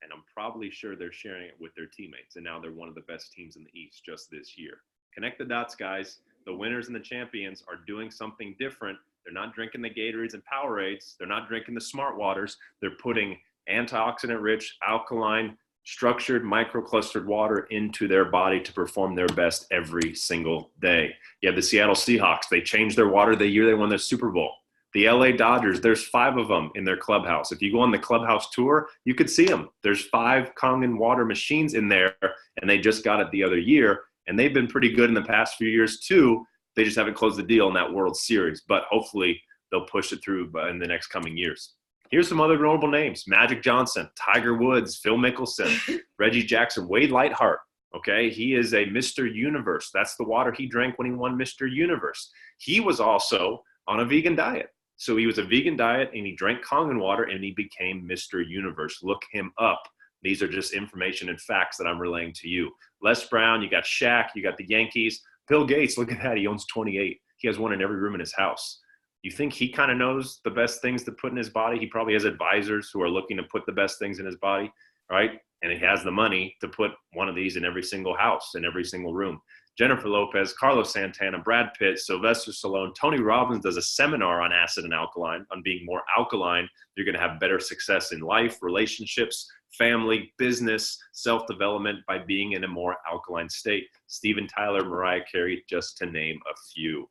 And I'm probably sure they're sharing it with their teammates. And now they're one of the best teams in the East just this year. Connect the dots, guys. The winners and the champions are doing something different. They're not drinking the Gatorades and Powerades. They're not drinking the Smart Waters. They're putting antioxidant-rich, alkaline, structured, microclustered water into their body to perform their best every single day. You have the Seattle Seahawks. They changed their water the year they won the Super Bowl. The LA Dodgers, there's 5 of them in their clubhouse. If you go on the clubhouse tour, you could see them. There's 5 Kangen water machines in there, and they just got it the other year. And they've been pretty good in the past few years too. They just haven't closed the deal in that World Series, but hopefully they'll push it through in the next coming years. Here's some other notable names: Magic Johnson, Tiger Woods, Phil Mickelson, Reggie Jackson, Wade Lightheart. Okay, he is a Mr. Universe. That's the water he drank when he won Mr. Universe. He was also on a vegan diet. So he was a vegan diet and he drank Kangen water and he became Mr. Universe. Look him up. These are just information and facts that I'm relaying to you. Les Brown, you got Shaq, you got the Yankees. Bill Gates, look at that. He owns 28. He has one in every room in his house. You think he kind of knows the best things to put in his body? He probably has advisors who are looking to put the best things in his body, right? And he has the money to put one of these in every single house, in every single room. Jennifer Lopez, Carlos Santana, Brad Pitt, Sylvester Stallone, Tony Robbins does a seminar on acid and alkaline, on being more alkaline. You're going to have better success in life, relationships, family, business, self-development by being in a more alkaline state. Steven Tyler, Mariah Carey, just to name a few.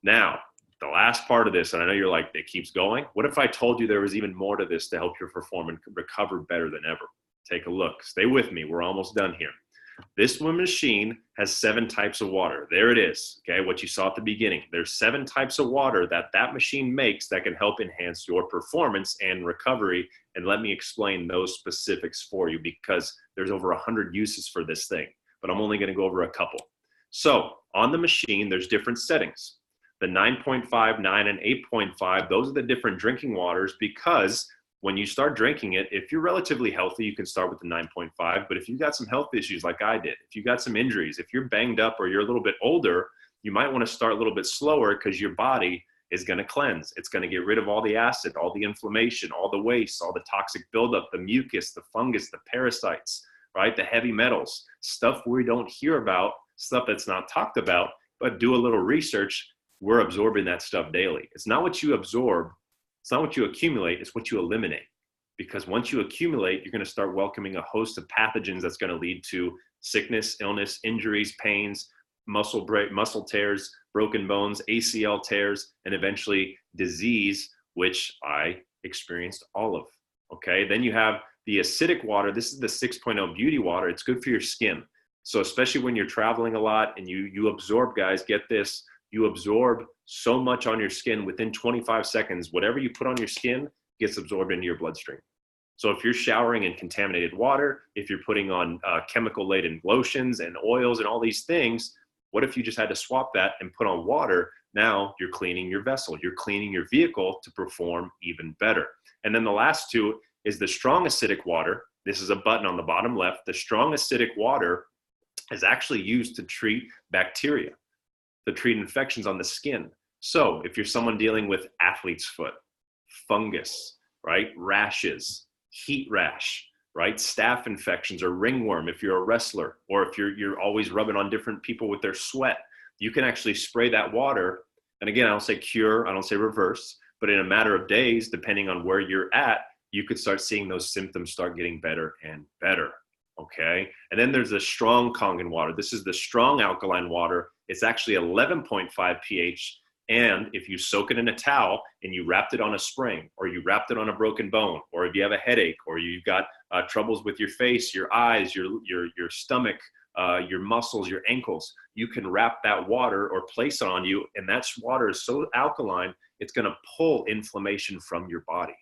Now, the last part of this, and I know you're like, it keeps going. What if I told you there was even more to this to help you perform and recover better than ever? Take a look. Stay with me. We're almost done here. This one machine has 7 types of water. There it is, okay, what you saw at the beginning. There's 7 types of water that machine makes that can help enhance your performance and recovery. And let me explain those specifics for you, because there's over 100 uses for this thing, but I'm only going to go over a couple. So on the machine, there's different settings. The 9.5, 9, and 8.5, those are the different drinking waters, because when you start drinking it, if you're relatively healthy, you can start with the 9.5. But if you've got some health issues like I did, if you've got some injuries, if you're banged up or you're a little bit older, you might want to start a little bit slower, because your body is going to cleanse. It's going to get rid of all the acid, all the inflammation, all the waste, all the toxic buildup, the mucus, the fungus, the parasites, right? The heavy metals, stuff we don't hear about, stuff that's not talked about, but do a little research. We're absorbing that stuff daily. It's not what you absorb. It's not what you accumulate, it's what you eliminate. Because once you accumulate, you're going to start welcoming a host of pathogens that's going to lead to sickness, illness, injuries, pains, muscle tears, broken bones, ACL tears, and eventually disease, which I experienced all of. Okay, then you have the acidic water. This is the 6.0 beauty water. It's good for your skin. So especially when you're traveling a lot and you absorb, guys, get this, you absorb so much on your skin within 25 seconds. Whatever you put on your skin gets absorbed into your bloodstream. So if you're showering in contaminated water, if you're putting on chemical-laden lotions and oils and all these things, what if you just had to swap that and put on water? Now you're cleaning your vessel. You're cleaning your vehicle to perform even better. And then the last two is the strong acidic water. This is a button on the bottom left. The strong acidic water is actually used to treat bacteria, to treat infections on the skin. So if you're someone dealing with athlete's foot, fungus, right, rashes, heat rash, right, staph infections or ringworm, if you're a wrestler, or if you're always rubbing on different people with their sweat, you can actually spray that water. And again, I don't say cure, I don't say reverse, but in a matter of days, depending on where you're at, you could start seeing those symptoms start getting better and better. Okay, and then there's the strong Kangen water. This is the strong alkaline water. It's actually 11.5 pH. And if you soak it in a towel and you wrapped it on a spring, or you wrapped it on a broken bone, or if you have a headache, or you've got troubles with your face, your eyes, your stomach, your muscles, your ankles, you can wrap that water or place it on you. And that water is so alkaline, it's going to pull inflammation from your body.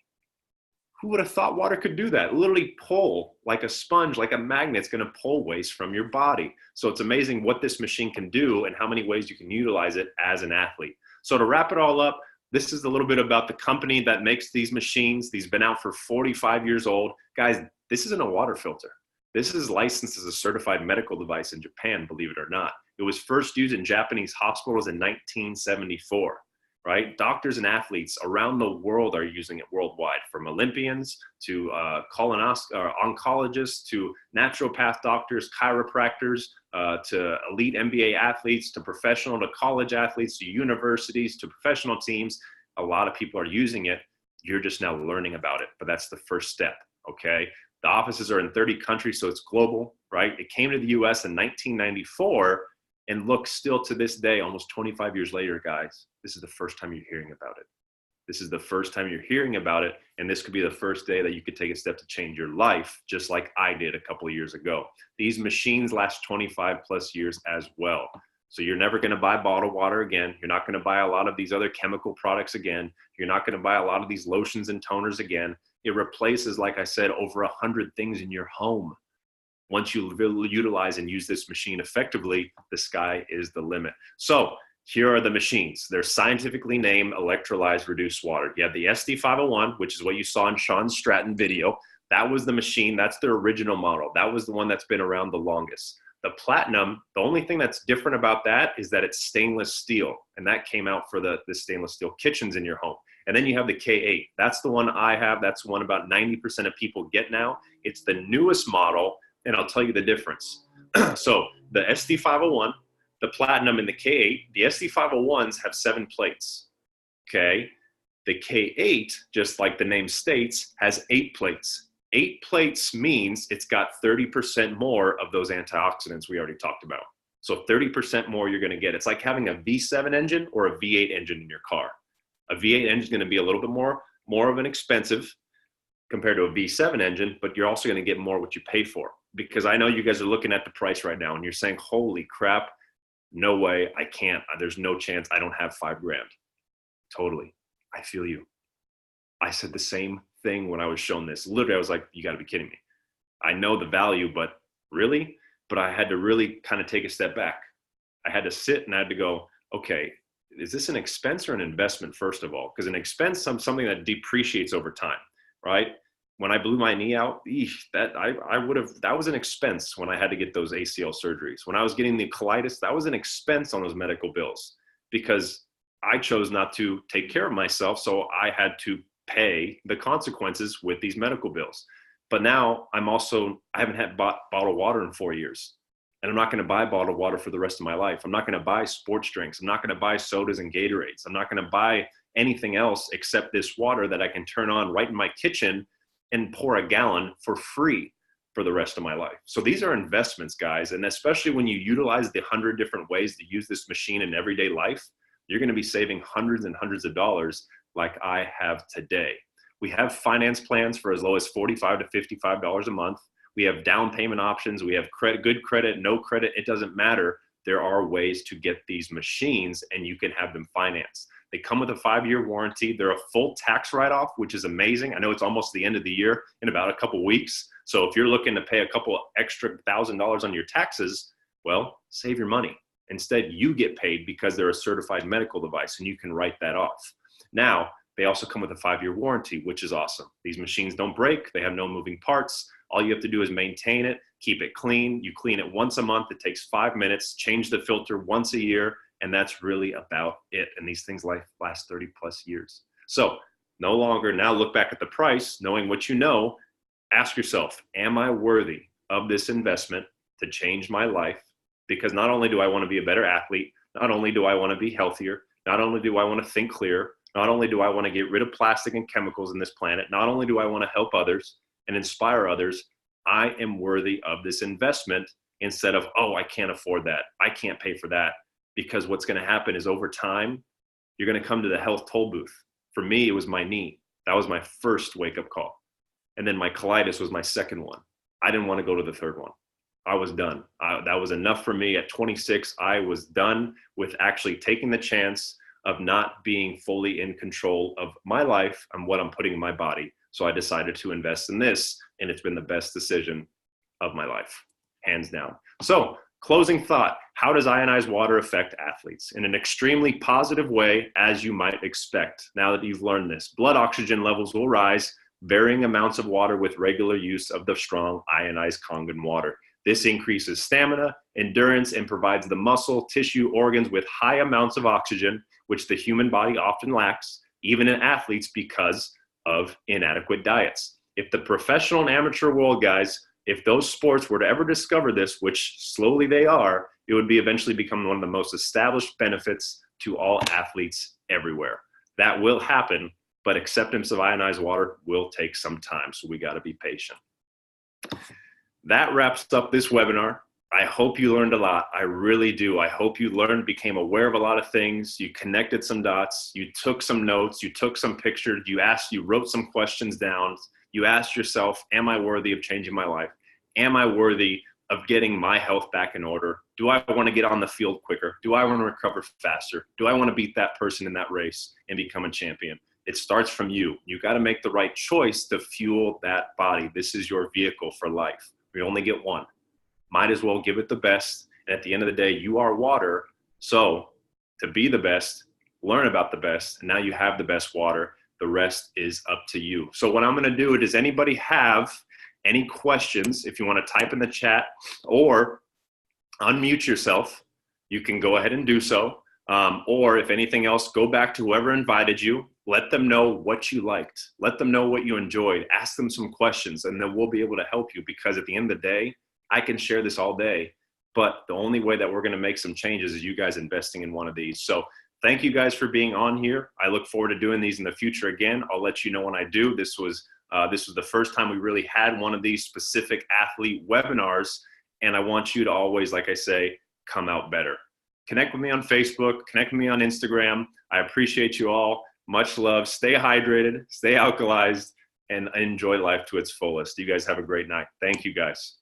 Who would have thought water could do that? Literally pull like a sponge, like a magnet. It's going to pull waste from your body. So it's amazing what this machine can do and how many ways you can utilize it as an athlete. So to wrap it all up, this is a little bit about the company that makes these machines. These have been out for 45 years old. Guys, this isn't a water filter. This is licensed as a certified medical device in Japan, believe it or not. It was first used in Japanese hospitals in 1974, right? Doctors and athletes around the world are using it worldwide, from Olympians to oncologists to naturopath doctors, chiropractors, to elite NBA athletes, to professional, to college athletes, to universities, to professional teams. A lot of people are using it. You're just now learning about it, but that's the first step, okay? The offices are in 30 countries, so it's global, right? It came to the US in 1994, and look, still to this day, almost 25 years later, guys, this is the first time you're hearing about it. This is the first time you're hearing about it, and this could be the first day that you could take a step to change your life, just like I did a couple of years ago. These machines last 25 plus years as well. So you're never gonna buy bottled water again. You're not gonna buy a lot of these other chemical products again. You're not gonna buy a lot of these lotions and toners again. It replaces, like I said, over 100 things in your home. Once you utilize and use this machine effectively, the sky is the limit. So here are the machines. They're scientifically named electrolyzed reduced water. You have the SD501, which is what you saw in Shan's Stratton video. That was the machine. That's their original model. That was the one that's been around the longest. The Platinum, the only thing that's different about that is that it's stainless steel. And that came out for the stainless steel kitchens in your home. And then you have the K8. That's the one I have. That's the one about 90% of people get now. It's the newest model, and I'll tell you the difference. So the SD501, the Platinum, and the K8, the SD501s have 7 plates, okay? The K8, just like the name states, has 8 plates. 8 plates means it's got 30% more of those antioxidants we already talked about. So 30% more you're gonna get. It's like having a V7 engine or a V8 engine in your car. A V8 engine is going to be a little bit more of an expensive compared to a V7 engine, but you're also going to get more what you pay for. Because I know you guys are looking at the price right now and you're saying, holy crap, no way, I can't. There's no chance I don't have $5 grand. Totally. I feel you. I said the same thing when I was shown this. Literally, I was like, you got to be kidding me. I know the value, but really? But I had to really kind of take a step back. I had to sit and I had to go, okay, is this an expense or an investment, first of all? Because an expense, something that depreciates over time, right? When I blew my knee out, that was an expense when I had to get those ACL surgeries. When I was getting the colitis, that was an expense on those medical bills because I chose not to take care of myself, so I had to pay the consequences with these medical bills. But now I haven't had bottled water in 4 years. And I'm not going to buy bottled water for the rest of my life. I'm not going to buy sports drinks. I'm not going to buy sodas and Gatorades. I'm not going to buy anything else except this water that I can turn on right in my kitchen and pour a gallon for free for the rest of my life. So these are investments, guys. And especially when you utilize the 100 different ways to use this machine in everyday life, you're going to be saving hundreds and hundreds of dollars like I have today. We have finance plans for as low as $45 to $55 a month. We have down payment options. We have credit, good credit, no credit. It doesn't matter. There are ways to get these machines and you can have them financed. They come with a 5-year warranty. They're a full tax write-off, which is amazing. I know it's almost the end of the year in about a couple weeks. So if you're looking to pay a couple extra $1,000 on your taxes, well, save your money. Instead, you get paid because they're a certified medical device and you can write that off. Now, they also come with a 5-year warranty, which is awesome. These machines don't break. They have no moving parts. All you have to do is maintain it, keep it clean. You clean it once a month. It takes 5 minutes. Change the filter once a year. And that's really about it. And these things last 30 plus years. So no longer, now look back at the price, knowing what you know, ask yourself, am I worthy of this investment to change my life? Because not only do I want to be a better athlete, not only do I want to be healthier, not only do I want to think clear, not only do I want to get rid of plastic and chemicals in this planet, not only do I want to help others and inspire others, I am worthy of this investment instead of, oh, I can't afford that. I can't pay for that. Because what's going to happen is over time, you're going to come to the health toll booth. For me, it was my knee. That was my first wake-up call. And then my colitis was my second one. I didn't want to go to the third one. I was done. That was enough for me. At 26, I was done with actually taking the chance of not being fully in control of my life and what I'm putting in my body. So I decided to invest in this, and it's been the best decision of my life, hands down. So, closing thought, how does ionized water affect athletes? In an extremely positive way, as you might expect. Now that you've learned this, blood oxygen levels will rise, varying amounts of water with regular use of the strong ionized Kangen water. This increases stamina, endurance, and provides the muscle, tissue, organs with high amounts of oxygen, which the human body often lacks, even in athletes, because of inadequate diets. If the professional and amateur world, guys, if those sports were to ever discover this, which slowly they are, it would be eventually become one of the most established benefits to all athletes everywhere. That will happen, but acceptance of ionized water will take some time, so we got to be patient. That wraps up this webinar. I hope you learned a lot. I really do. I hope you learned, became aware of a lot of things. You connected some dots. You took some notes. You took some pictures. You wrote some questions down. You asked yourself, am I worthy of changing my life? Am I worthy of getting my health back in order? Do I want to get on the field quicker? Do I want to recover faster? Do I want to beat that person in that race and become a champion? It starts from you. You got to make the right choice to fuel that body. This is your vehicle for life. We only get one. Might as well give it the best. And at the end of the day, you are water. So to be the best, learn about the best. And now you have the best water. The rest is up to you. So what I'm going to do, does anybody have any questions? If you want to type in the chat or unmute yourself, you can go ahead and do so. Or if anything else, go back to whoever invited you. Let them know what you liked. Let them know what you enjoyed. Ask them some questions, and then we'll be able to help you, because at the end of the day, I can share this all day, but the only way that we're going to make some changes is you guys investing in one of these. So thank you guys for being on here. I look forward to doing these in the future again. I'll let you know when I do. This was the first time we really had one of these specific athlete webinars, and I want you to always, like I say, come out better. Connect with me on Facebook, connect with me on Instagram. I appreciate you all. Much love. Stay hydrated, stay alkalized, and enjoy life to its fullest. You guys have a great night. Thank you, guys.